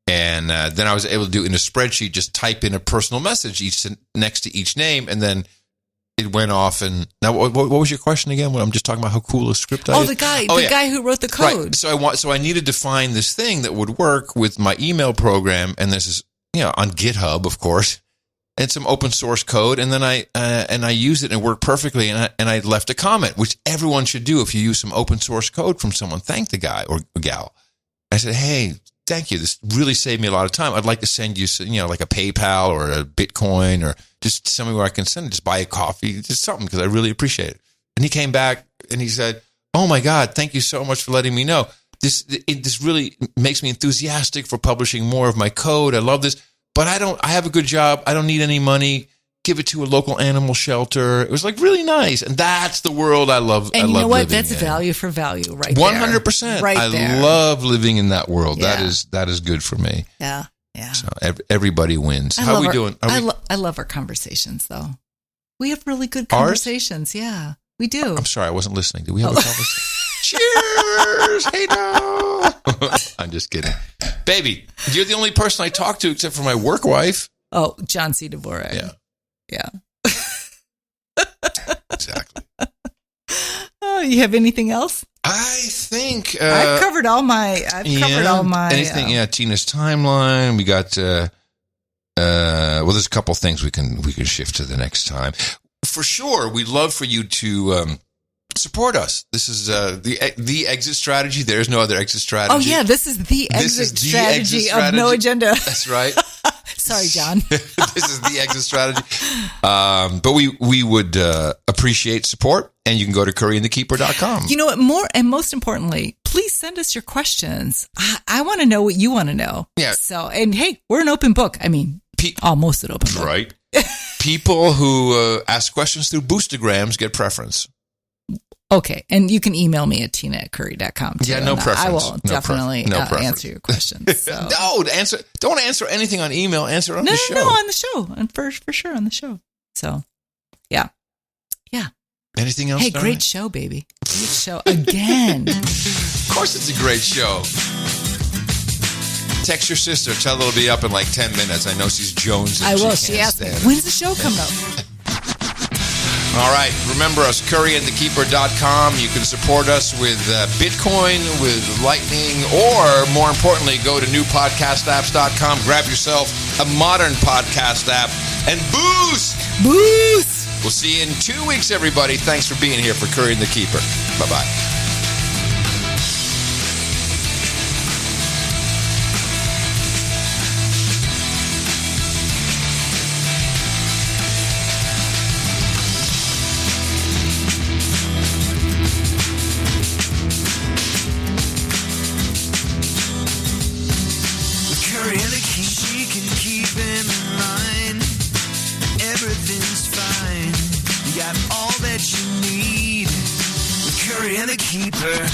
And then I was able to do in a spreadsheet, just type in a personal message next to each name, and then it went off. And now, what was your question again? When I'm just talking about how cool a script is. The guy who wrote the code. Right. So I needed to find this thing that would work with my email program, and this is on GitHub, of course, and some open source code. And then I used it and it worked perfectly. And I left a comment, which everyone should do if you use some open source code from someone. Thank the guy or gal. I said, hey, thank you. This really saved me a lot of time. I'd like to send you, like a PayPal or a Bitcoin or just somewhere where I can send it. Just buy a coffee, just something, because I really appreciate it. And he came back and he said, oh my God, thank you so much for letting me know. This really makes me enthusiastic for publishing more of my code. I love this, but I have a good job. I don't need any money. Give it to a local animal shelter. It was like really nice. And that's the world I love. And you know what? That's value for value right 100%. Right there. I love living in that world. Yeah. That is good for me. Yeah. Yeah. So everybody wins. How are we doing? I love our conversations though. We have really good conversations. Ours? Yeah, we do. I'm sorry. I wasn't listening. Did we have a conversation? Cheers. Hey, no. I'm just kidding. Baby, you're the only person I talk to except for my work wife. Oh, John C. Dvorak. Yeah. Yeah. Exactly. Oh, you have anything else? I think I've covered all my. Anything? Tina's timeline. We got. There's a couple things we can shift to the next time. For sure, we'd love for you to support us. This is the exit strategy. There's no other exit strategy. Oh yeah, this is the exit strategy of No Agenda. That's right. Sorry, John. This is the exit strategy. But we would appreciate support, and you can go to curryandthekeeper.com. You know what? Most importantly, please send us your questions. I want to know what you want to know. Yeah. So, and hey, we're an open book. I mean, almost an open book. Right. People who ask questions through Boostagrams get preference. Okay, and you can email me at tina@curry.com. Yeah, no preference. I will definitely answer your questions. So. No, don't answer anything on email. Answer on the show. No, on the show. And for sure on the show. So, yeah. Anything else? Hey, great show, baby. Great show again. Of course it's a great show. Text your sister. Tell her it'll be up in like 10 minutes. I know she's jonesing. I will. She asked me, when's the show coming up? All right. Remember us, curryandthekeeper.com. You can support us with Bitcoin, with Lightning, or more importantly, go to newpodcastapps.com. Grab yourself a modern podcast app and boost. We'll see you in 2 weeks, everybody. Thanks for being here for Curry and the Keeper. Bye-bye. She can keep him in line. Everything's fine. You got all that you need with Curry and the Keeper.